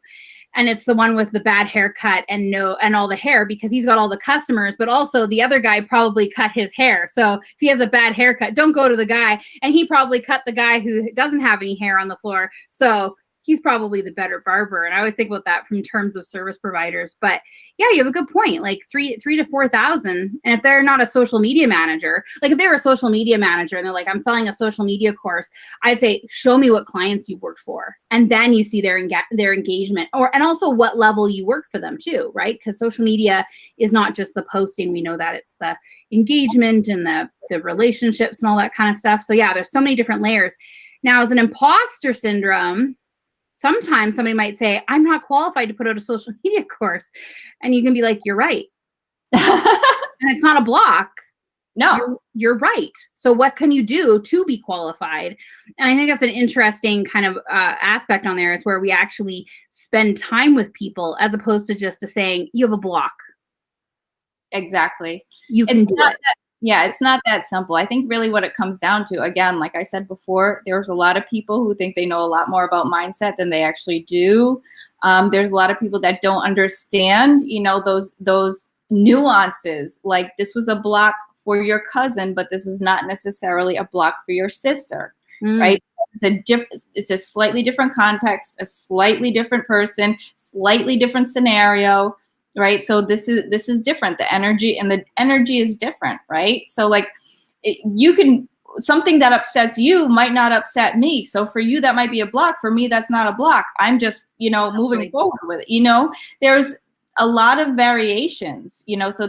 And it's the one with the bad haircut and all the hair, because he's got all the customers, but also the other guy probably cut his hair. So if he has a bad haircut, don't go to the guy. And he probably cut the guy who doesn't have any hair on the floor. So he's probably the better barber. And I always think about that from terms of service providers. But yeah, you have a good point. Like 3,000 to 4,000. And if they're not a social media manager, like if they were a social media manager and they're like, I'm selling a social media course, I'd say, show me what clients you've worked for. And then you see their engagement, and also what level you work for them too, right? Because social media is not just the posting. We know that it's the engagement and the relationships and all that kind of stuff. So yeah, there's so many different layers. Now, as an imposter syndrome, sometimes somebody might say, I'm not qualified to put out a social media course. And you can be like, you're right. And it's not a block. No, you're right. So what can you do to be qualified? And I think that's an interesting kind of aspect on there, is where we actually spend time with people as opposed to just saying you have a block. Exactly. You can do it. Yeah, it's not that simple. I think really what it comes down to, again, like I said before, there's a lot of people who think they know a lot more about mindset than they actually do. There's a lot of people that don't understand, those nuances. Like, this was a block for your cousin, but this is not necessarily a block for your sister, right? It's a slightly different context, a slightly different person, slightly different scenario. Right. So this is different. The energy is different. Right. So like something that upsets you might not upset me. So for you, that might be a block. For me, that's not a block. I'm just, moving forward with it. There's a lot of variations, so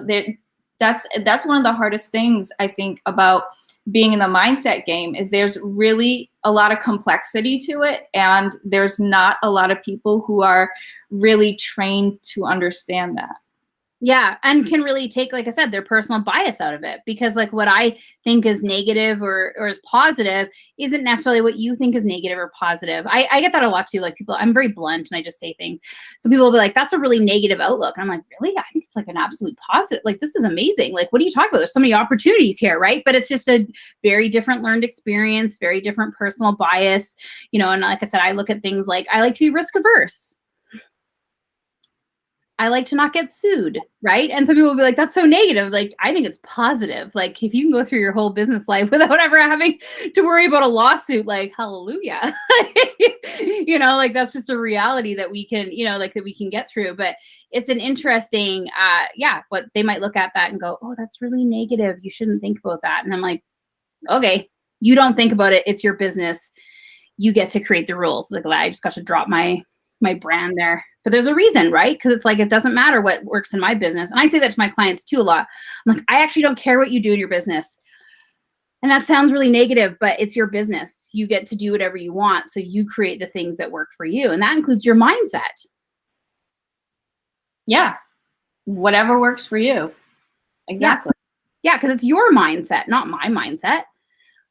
that's one of the hardest things I think about being in the mindset game, is there's really a lot of complexity to it. And there's not a lot of people who are really trained to understand that. Yeah, and can really take, like I said, their personal bias out of it, because like what I think is negative or is positive isn't necessarily what you think is negative or positive. I get that a lot too. Like I'm very blunt and I just say things. So people will be like, that's a really negative outlook. And I'm like, really? I think it's like an absolute positive. Like, this is amazing. Like, what are you talking about? There's so many opportunities here, right? But it's just a very different learned experience, very different personal bias, and like I said, I look at things like I like to be risk averse. I like to not get sued, right? And some people will be like, that's so negative. Like, I think it's positive. Like, if you can go through your whole business life without ever having to worry about a lawsuit, like, hallelujah. Like, that's just a reality that we can, that we can get through. But it's an interesting, what they might look at that and go, oh, that's really negative. You shouldn't think about that. And I'm like, okay, you don't think about it. It's your business. You get to create the rules. Like, I just got to drop my brand there. But there's a reason, right? Because it's like, it doesn't matter what works in my business. And I say that to my clients too a lot. I'm like, I actually don't care what you do in your business. And that sounds really negative, but it's your business. You get to do whatever you want. So you create the things that work for you. And that includes your mindset. Yeah. Whatever works for you. Exactly. Yeah, because it's your mindset, not my mindset.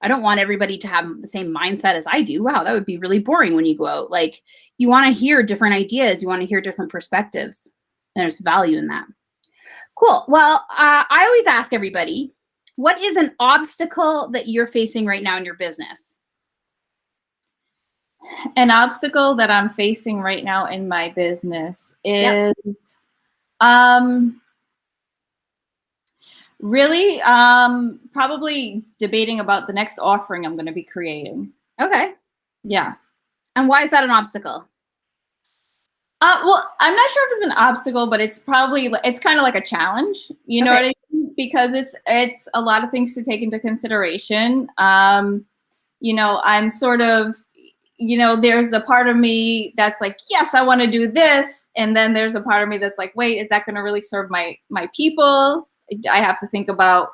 I don't want everybody to have the same mindset as I do. Wow, that would be really boring when you go out. Like, you want to hear different ideas. You want to hear different perspectives. And there's value in that. Cool. Well, I always ask everybody, what is an obstacle that you're facing right now in your business? An obstacle that I'm facing right now in my business is really probably debating about the next offering I'm going to be creating. Okay. Yeah. And why is that an obstacle? Well, I'm not sure if it's an obstacle, but it's kind of like a challenge, you know what I mean? Because it's a lot of things to take into consideration. I'm sort of, there's the part of me that's like, yes, I want to do this. And then there's a part of me that's like, wait, is that going to really serve my people? I have to think about,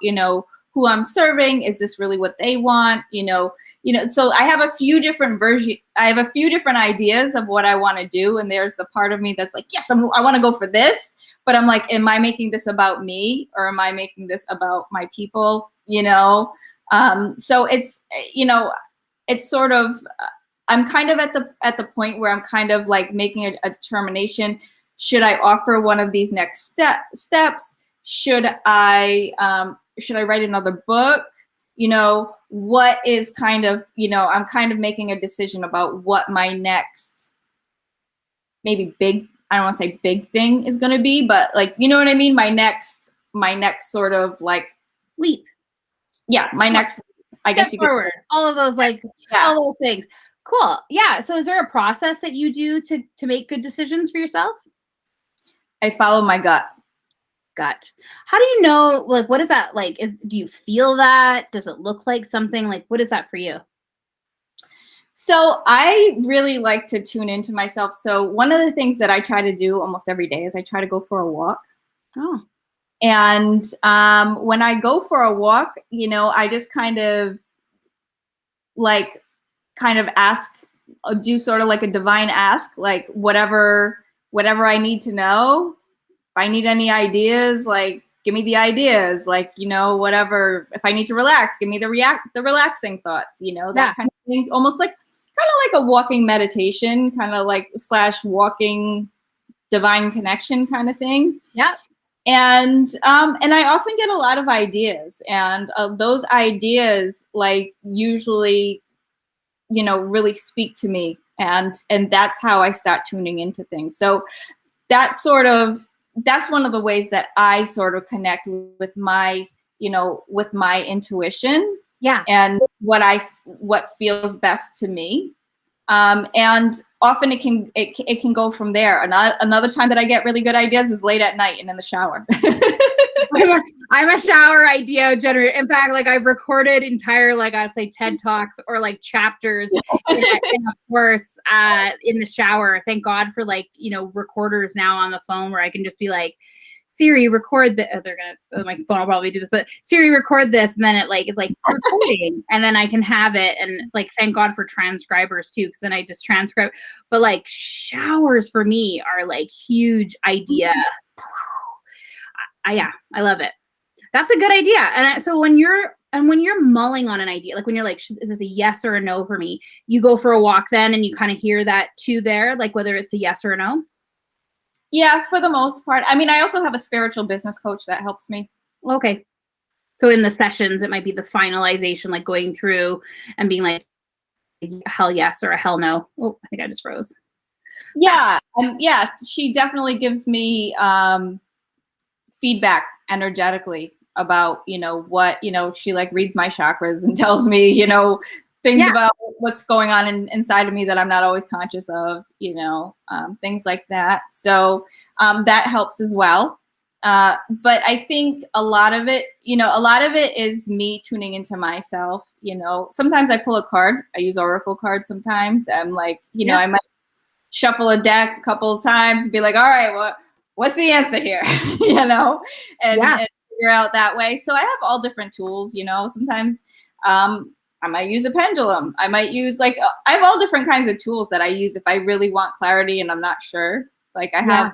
who I'm serving? Is this really what they want? So I have a few different ideas of what I want to do. And there's the part of me that's like, yes, I want to go for this. But I'm like, am I making this about me, or am I making this about my people? So it's sort of, I'm kind of at the point where I'm kind of like making a determination. Should I offer one of these next steps? Should I write another book? What is kind of, I'm kind of making a decision about what my next, maybe big, I don't want to say big thing is going to be, but like, you know what I mean? My next sort of like leap. Yeah. My next, I guess you could forward, all of those, like, all those things. Cool. Yeah. So is there a process that you do to make good decisions for yourself? I follow my gut. How do you know, like, what is that like? Do you feel that? Does it look like something? Like, what is that for you? So I really like to tune into myself. So one of the things that I try to do almost every day is I try to go for a walk. Oh. And when I go for a walk, I just kind of ask, do sort of like a divine ask, like whatever I need to know. If I need any ideas, like give me the ideas, like, whatever. If I need to relax, give me the relaxing thoughts, that kind of thing. Almost like kind of like a walking meditation, kind of like / walking divine connection kind of thing. Yeah. And I often get a lot of ideas, and those ideas like usually, really speak to me, and that's how I start tuning into things. So that's one of the ways that I sort of connect with my, with my intuition. Yeah. And what feels best to me. And often it can go from there. Another time that I get really good ideas is late at night and in the shower. I'm a shower idea generator. In fact, like I've recorded entire, like I'd say TED Talks or like chapters in a course in the shower. Thank God for like, recorders now on the phone where I can just be like, Siri, record the, my phone will probably do this, but Siri, record this. And then it's like recording, and then I can have it. And like, thank God for transcribers too, because then I just transcribe. But like showers for me are like huge idea. Yeah, I love it. That's a good idea. And so when you're mulling on an idea, like when you're like, is this a yes or a no for me? You go for a walk then, and you kind of hear that too there, like whether it's a yes or a no. Yeah, for the most part. I mean, I also have a spiritual business coach that helps me. Okay. So in the sessions, it might be the finalization, like going through and being like, hell yes or a hell no. Oh, I think I just froze. Yeah. Yeah, she definitely gives me feedback energetically about, what, she like reads my chakras and tells me, things about what's going on inside of me that I'm not always conscious of, things like that. So that helps as well. But I think a lot of it is me tuning into myself. Sometimes I pull a card. I use oracle cards sometimes. I'm like, I might shuffle a deck a couple of times and be like, all right, what's the answer here? And figure out that way. So I have all different tools, sometimes I might use a pendulum. I might use I have all different kinds of tools that I use if I really want clarity and I'm not sure. Like I have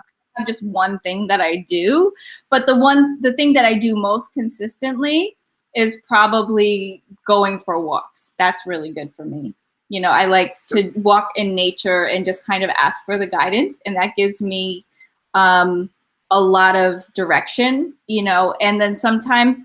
just one thing that I do, but the thing that I do most consistently is probably going for walks. That's really good for me. I like to walk in nature and just kind of ask for the guidance, and that gives me a lot of direction, and then sometimes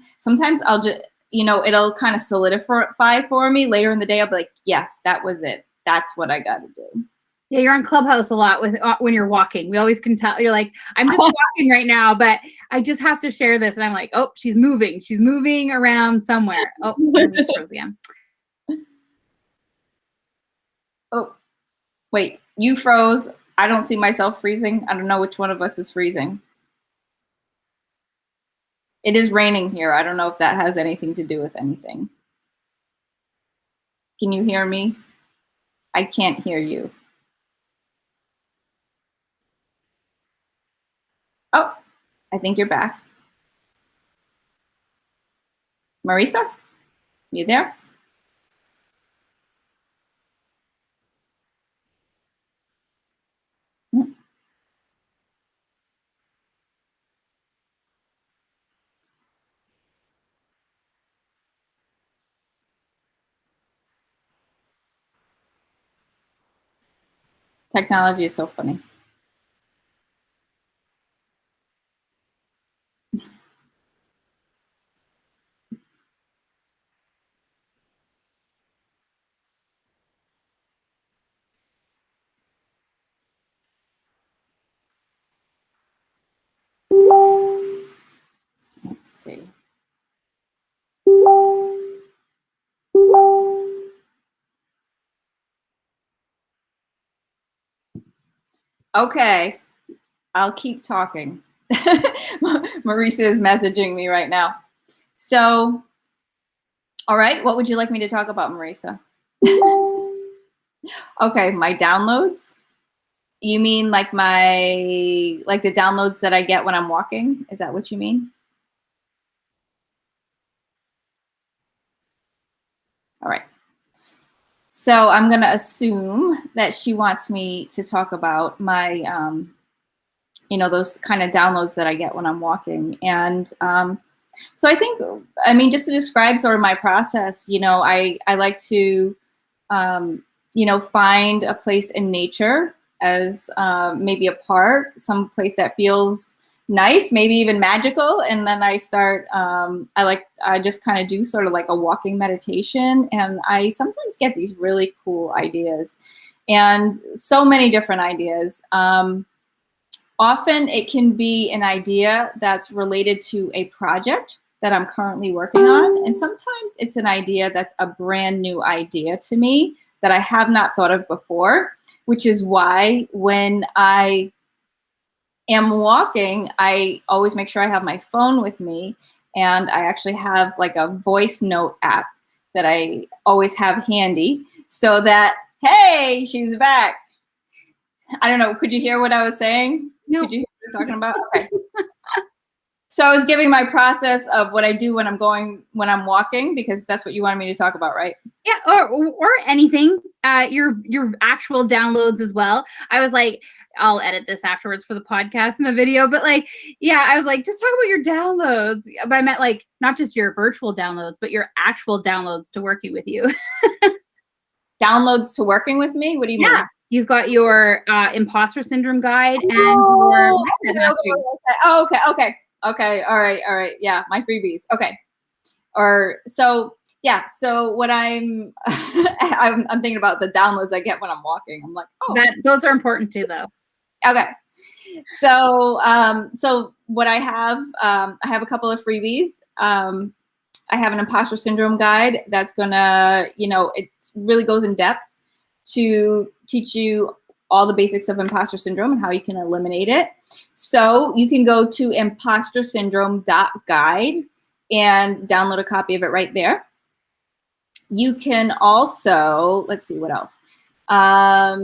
I'll just, it'll kind of solidify for me later in the day. I'll be like, yes, that was it. That's what I got to do. Yeah, you're on Clubhouse a lot with when you're walking. We always can tell. You're like, I'm just walking right now, but I just have to share this. And I'm like, oh, she's moving. She's moving around somewhere. Oh, I just froze again. Oh, wait, you froze. I don't see myself freezing. I don't know which one of us is freezing. It is raining here. I don't know if that has anything to do with anything. Can you hear me? I can't hear you. Oh, I think you're back. Marissa, you there? Technology is so funny. Let's see. Okay, I'll keep talking. Marissa is messaging me right now. So, all right, what would you like me to talk about, Marissa? Okay, my downloads. You mean like the downloads that I get when I'm walking? Is that what you mean? All right. So I'm going to assume that she wants me to talk about my, those kind of downloads that I get when I'm walking. And so I think, just to describe sort of my process, I like to, find a place in nature as maybe a park, some place that feels nice, maybe even magical. And then I start, I just kind of do sort of like a walking meditation. And I sometimes get these really cool ideas and so many different ideas. Often it can be an idea that's related to a project that I'm currently working on. And sometimes it's an idea that's a brand new idea to me that I have not thought of before, which is why when I am walking, I always make sure I have my phone with me, and I actually have like a voice note app that I always have handy so that, hey, she's back. I don't know, could you hear what I was saying? No. Could you hear what I was talking about? Okay. So I was giving my process of what I do when I'm walking, because that's what you wanted me to talk about, right? Yeah, or anything, your actual downloads as well. I was like, I'll edit this afterwards for the podcast and the video, but like, yeah, I was like, just talk about your downloads. But I meant like not just your virtual downloads, but your actual downloads to working with you. Downloads to working with me? What do you mean? Yeah, you've got your Imposter Syndrome guide and your mindset mastery. Okay. All right. Yeah, my freebies. Okay. So what I'm I'm thinking about the downloads I get when I'm walking. I'm like, oh, those are important too, though. Okay. So what I have a couple of freebies. I have an Impostor Syndrome guide that's gonna, it really goes in depth to teach you all the basics of imposter syndrome and how you can eliminate it. So you can go to ImposterSyndrome.guide and download a copy of it right there. You can also, let's see what else. I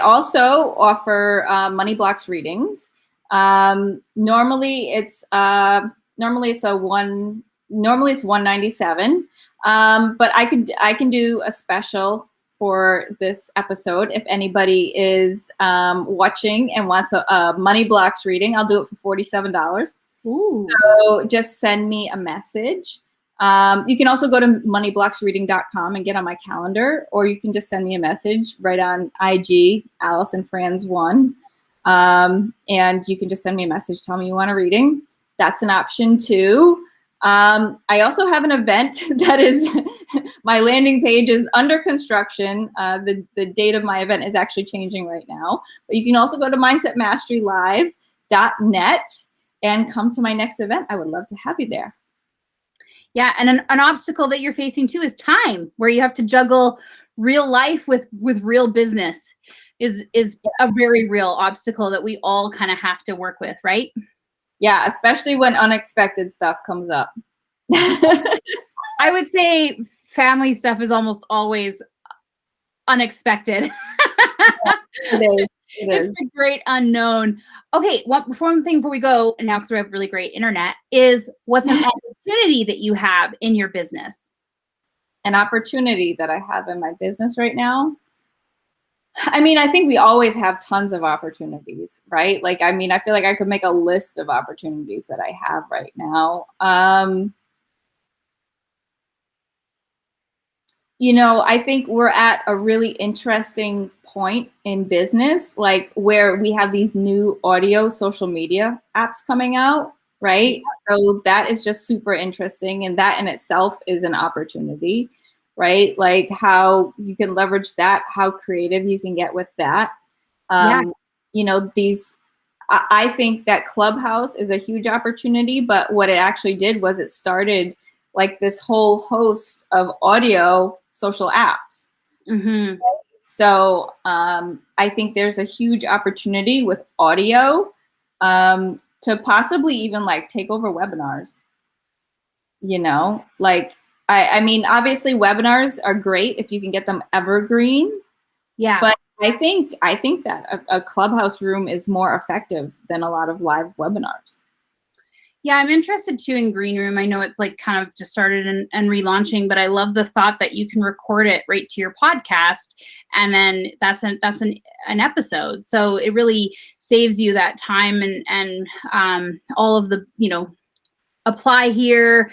also offer money blocks readings. Normally it's $197, but I can do a special for this episode. If anybody is watching and wants a money blocks reading, I'll do it for $47. Ooh. So just send me a message. You can also go to moneyblocksreading.com and get on my calendar, or you can just send me a message right on IG, Alyson Franz 1. And you can just send me a message, tell me you want a reading. That's an option too. I also have an event that is, my landing page is under construction. The date of my event is actually changing right now. But you can also go to mindsetmasterylive.net and come to my next event. I would love to have you there. Yeah, and an obstacle that you're facing too is time, where you have to juggle real life with real business is yes. A very real obstacle that we all kind of have to work with, right? Yeah, especially when unexpected stuff comes up. I would say family stuff is almost always unexpected. It is. It's the great unknown. Okay, one thing before we go, and now because we have really great internet, is what's an opportunity that you have in your business? An opportunity that I have in my business right now? I mean, I think we always have tons of opportunities, right? Like, I mean, I feel like I could make a list of opportunities that I have right now. You know, I think we're at a really interesting point in business, like where we have these new audio social media apps coming out, right? So that is just super interesting. And that in itself is an opportunity, right? Like how you can leverage that, how creative you can get with that. You know, I think that Clubhouse is a huge opportunity, but what it actually did was it started like this whole host of audio social apps. Mm-hmm. So I think there's a huge opportunity with audio to possibly even like take over webinars. You know, like, I mean, obviously webinars are great if you can get them evergreen. Yeah. But I think that a Clubhouse room is more effective than a lot of live webinars. Yeah, I'm interested too in Green Room. I know it's like kind of just started and relaunching, but I love the thought that you can record it right to your podcast, and then that's an episode. So it really saves you that time and all of the, you know, apply here,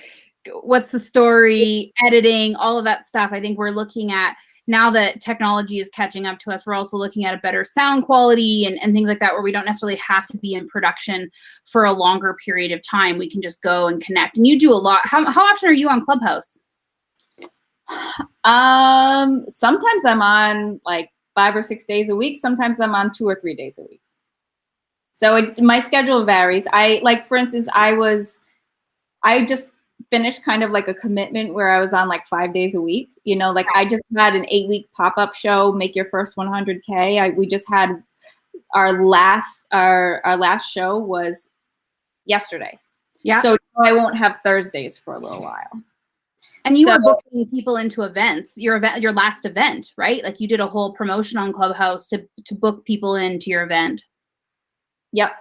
what's the story, editing, all of that stuff. I think we're looking at, now that technology is catching up to us, we're also looking at a better sound quality and things like that, where we don't necessarily have to be in production for a longer period of time. We can just go and connect. And you do a lot. How often are you on Clubhouse? Sometimes I'm on like 5 or 6 days a week. Sometimes I'm on 2 or 3 days a week. So my schedule varies. For instance, I just finished kind of like a commitment where I was on like 5 days a week. You know, like I just had an 8-week pop-up show, Make Your First 100K. We just had our last show was yesterday. Yeah. So I won't have Thursdays for a little while. And you were booking people into events, your last event, right? Like you did a whole promotion on Clubhouse to book people into your event. Yep.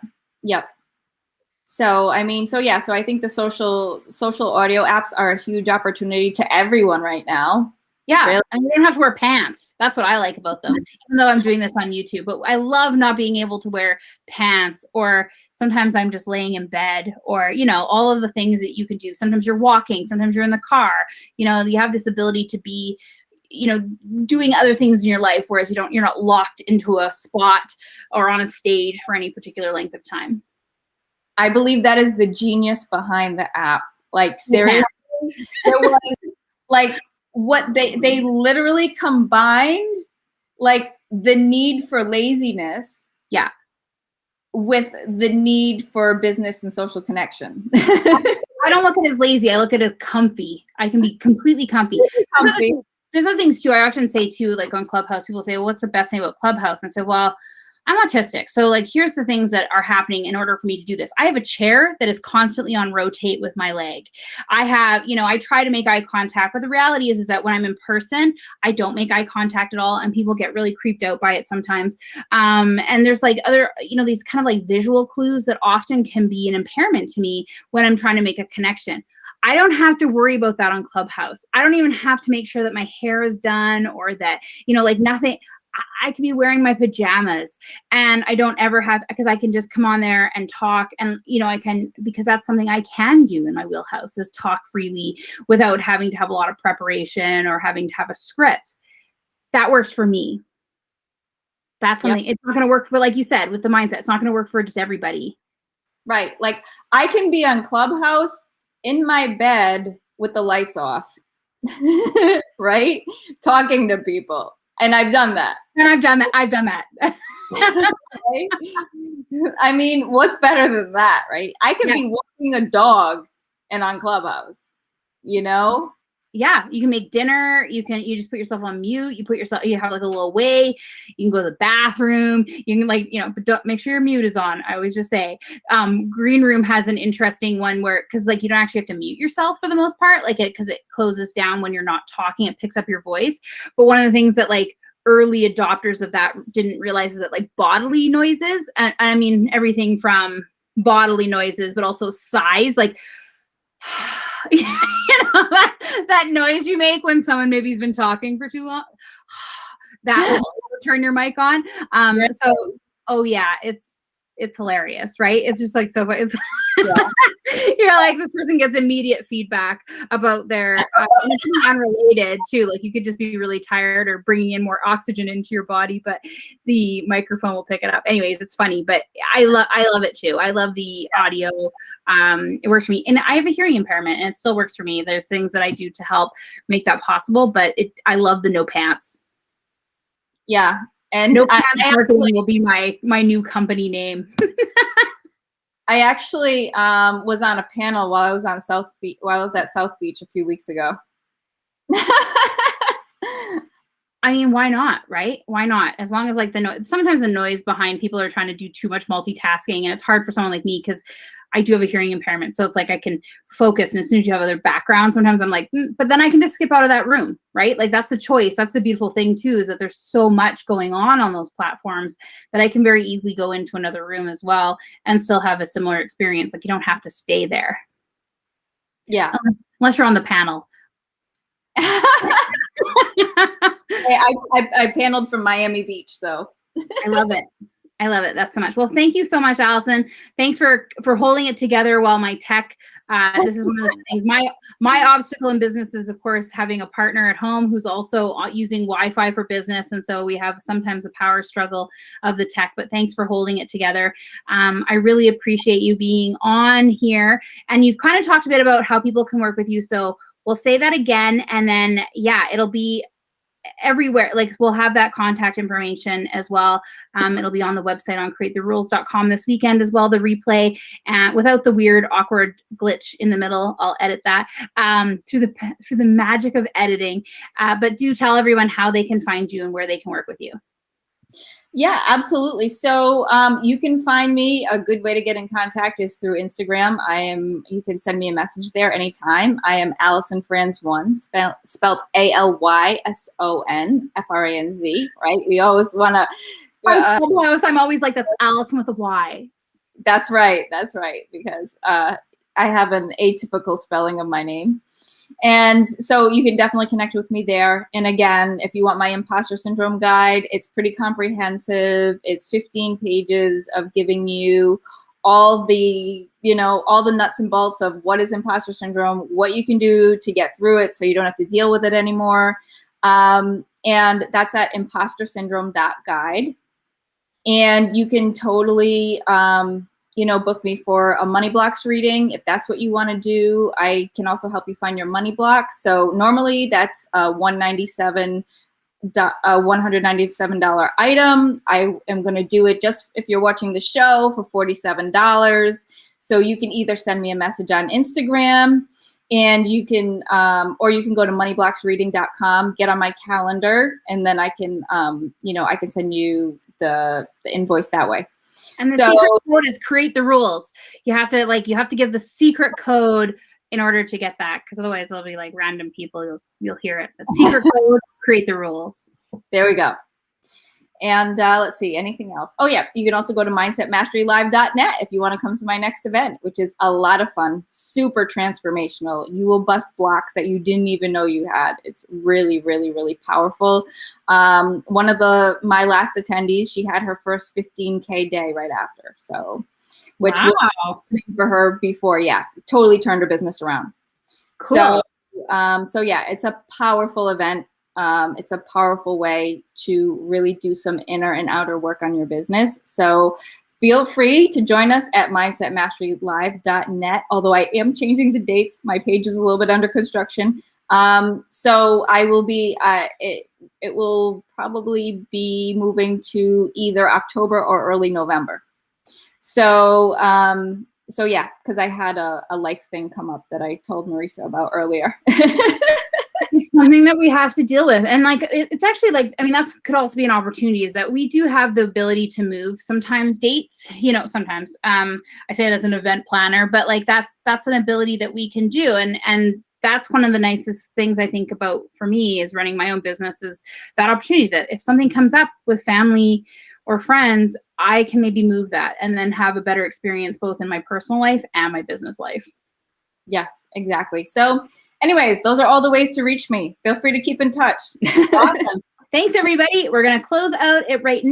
So, I mean, so I think the social audio apps are a huge opportunity to everyone right now. Yeah, really? And you don't have to wear pants. That's what I like about them, even though I'm doing this on YouTube. But I love not being able to wear pants, or sometimes I'm just laying in bed, or, you know, all of the things that you can do. Sometimes you're walking, sometimes you're in the car. You know, you have this ability to be, you know, doing other things in your life, whereas you're not locked into a spot or on a stage for any particular length of time. I believe that is the genius behind the app. Like, seriously, it was like what they literally combined, like the need for laziness, yeah, with the need for business and social connection. I don't look at it as lazy. I look at it as comfy. I can be completely comfy. There's other things too. I often say too, like on Clubhouse, people say, well, what's the best thing about Clubhouse? And I say, well, I'm autistic. So like, here's the things that are happening in order for me to do this. I have a chair that is constantly on rotate with my leg. I have, you know, I try to make eye contact, but the reality is that when I'm in person, I don't make eye contact at all. And people get really creeped out by it sometimes. And there's like other, you know, these kind of like visual clues that often can be an impairment to me when I'm trying to make a connection. I don't have to worry about that on Clubhouse. I don't even have to make sure that my hair is done, or that, you know, like nothing. I could be wearing my pajamas and I don't ever have to, because I can just come on there and talk, and, you know, I can, because that's something I can do in my wheelhouse, is talk freely without having to have a lot of preparation or having to have a script. That works for me. That's something, It's not going to work for, like you said, with the mindset, it's not going to work for just everybody. Right. Like I can be on Clubhouse in my bed with the lights off, right? Talking to people. And I've done that. I've done that. Right? I mean, what's better than that, right? I could be walking a dog and on Clubhouse, you know? Yeah, you can make dinner. You just put yourself on mute. You have like a little way. You can go to the bathroom. You can, like, you know, but don't, make sure your mute is on. I always just say, Green Room has an interesting one where, cause like you don't actually have to mute yourself for the most part, like cause it closes down when you're not talking, it picks up your voice. But one of the things that like early adopters of that didn't realize is that like bodily noises, and I mean everything from bodily noises, but also size, like you know, that noise you make when someone maybe has been talking for too long, that will also turn your mic on. So, oh yeah, it's hilarious, right? It's just like so funny. It's you're like, this person gets immediate feedback about their it's unrelated too. Like you could just be really tired or bringing in more oxygen into your body, but the microphone will pick it up. Anyways, it's funny, but I love it too. I love the audio. It works for me, and I have a hearing impairment, and it still works for me. There's things that I do to help make that possible, but I love the no pants. Yeah, and no pants marketing will be my new company name. I actually was on a panel while I was at South Beach a few weeks ago. I mean, why not, right? Why not? As long as like sometimes the noise behind people are trying to do too much multitasking, and it's hard for someone like me because I do have a hearing impairment. So it's like I can focus, and as soon as you have other background, sometimes I'm like, but then I can just skip out of that room, right? Like that's the choice. That's the beautiful thing too, is that there's so much going on those platforms that I can very easily go into another room as well and still have a similar experience. Like you don't have to stay there. Yeah. Unless you're on the panel. I paneled from Miami Beach, so. I love it. I love it. That's so much. Well, thank you so much, Alyson. Thanks for holding it together while my tech, this is one of the things, my obstacle in business is, of course, having a partner at home who's also using Wi-Fi for business. And so we have sometimes a power struggle of the tech, but thanks for holding it together. I really appreciate you being on here. And you've kind of talked a bit about how people can work with you. So we'll say that again. And then, yeah, it'll be everywhere. Like we'll have that contact information as well. It'll be on the website on createtherules.com this weekend as well, the replay, without the weird awkward glitch in the middle. I'll edit that through the magic of editing. But do tell everyone how they can find you and where they can work with you. Yeah, absolutely. So you can find me. A good way to get in contact is through Instagram. You can send me a message there anytime. I am Alyson Franz 1, spelled ALYSON FRANZ, right? We always want to. I'm always like, that's Alyson with a Y. That's right. That's right. Because I have an atypical spelling of my name. And so you can definitely connect with me there. And again, if you want my Impostor Syndrome guide, it's pretty comprehensive. It's 15 pages of giving you all the nuts and bolts of what is imposter syndrome, what you can do to get through it so you don't have to deal with it anymore. And that's at ImposterSyndrome.guide. And you can totally book me for a money blocks reading if that's what you want to do. I can also help you find your money blocks. So normally that's a $197 item. I am going to do it just if you're watching the show for $47. So you can either send me a message on Instagram, and you can, or you can go to moneyblocksreading.com, get on my calendar, and then I can, I can send you the invoice that way. And the secret code is create the rules. You have to give the secret code in order to get that, because otherwise there'll be like random people, you'll hear it. But secret code, create the rules. There we go. And let's see, anything else? Oh yeah, you can also go to mindsetmasterylive.net if you want to come to my next event, which is a lot of fun, super transformational. You will bust blocks that you didn't even know you had. It's really, really, really powerful. One of my last attendees, she had her first 15K day right after. So, which was for her before, yeah, totally turned her business around. Cool. So yeah, it's a powerful event. It's a powerful way to really do some inner and outer work on your business. So feel free to join us at mindsetmasterylive.net. Although I am changing the dates. My page is a little bit under construction. So I will be, it will probably be moving to either October or early November. So yeah, because I had a life thing come up that I told Marissa about earlier. It's something that we have to deal with. And like, it's actually like, I mean, that could also be an opportunity, is that we do have the ability to move sometimes dates, sometimes, I say it as an event planner, but like, that's an ability that we can do. And that's one of the nicest things I think about for me is running my own business, is that opportunity that if something comes up with family or friends, I can maybe move that and then have a better experience both in my personal life and my business life. Yes, exactly. So anyways, those are all the ways to reach me. Feel free to keep in touch. Awesome. Thanks, everybody. We're going to close out it right now.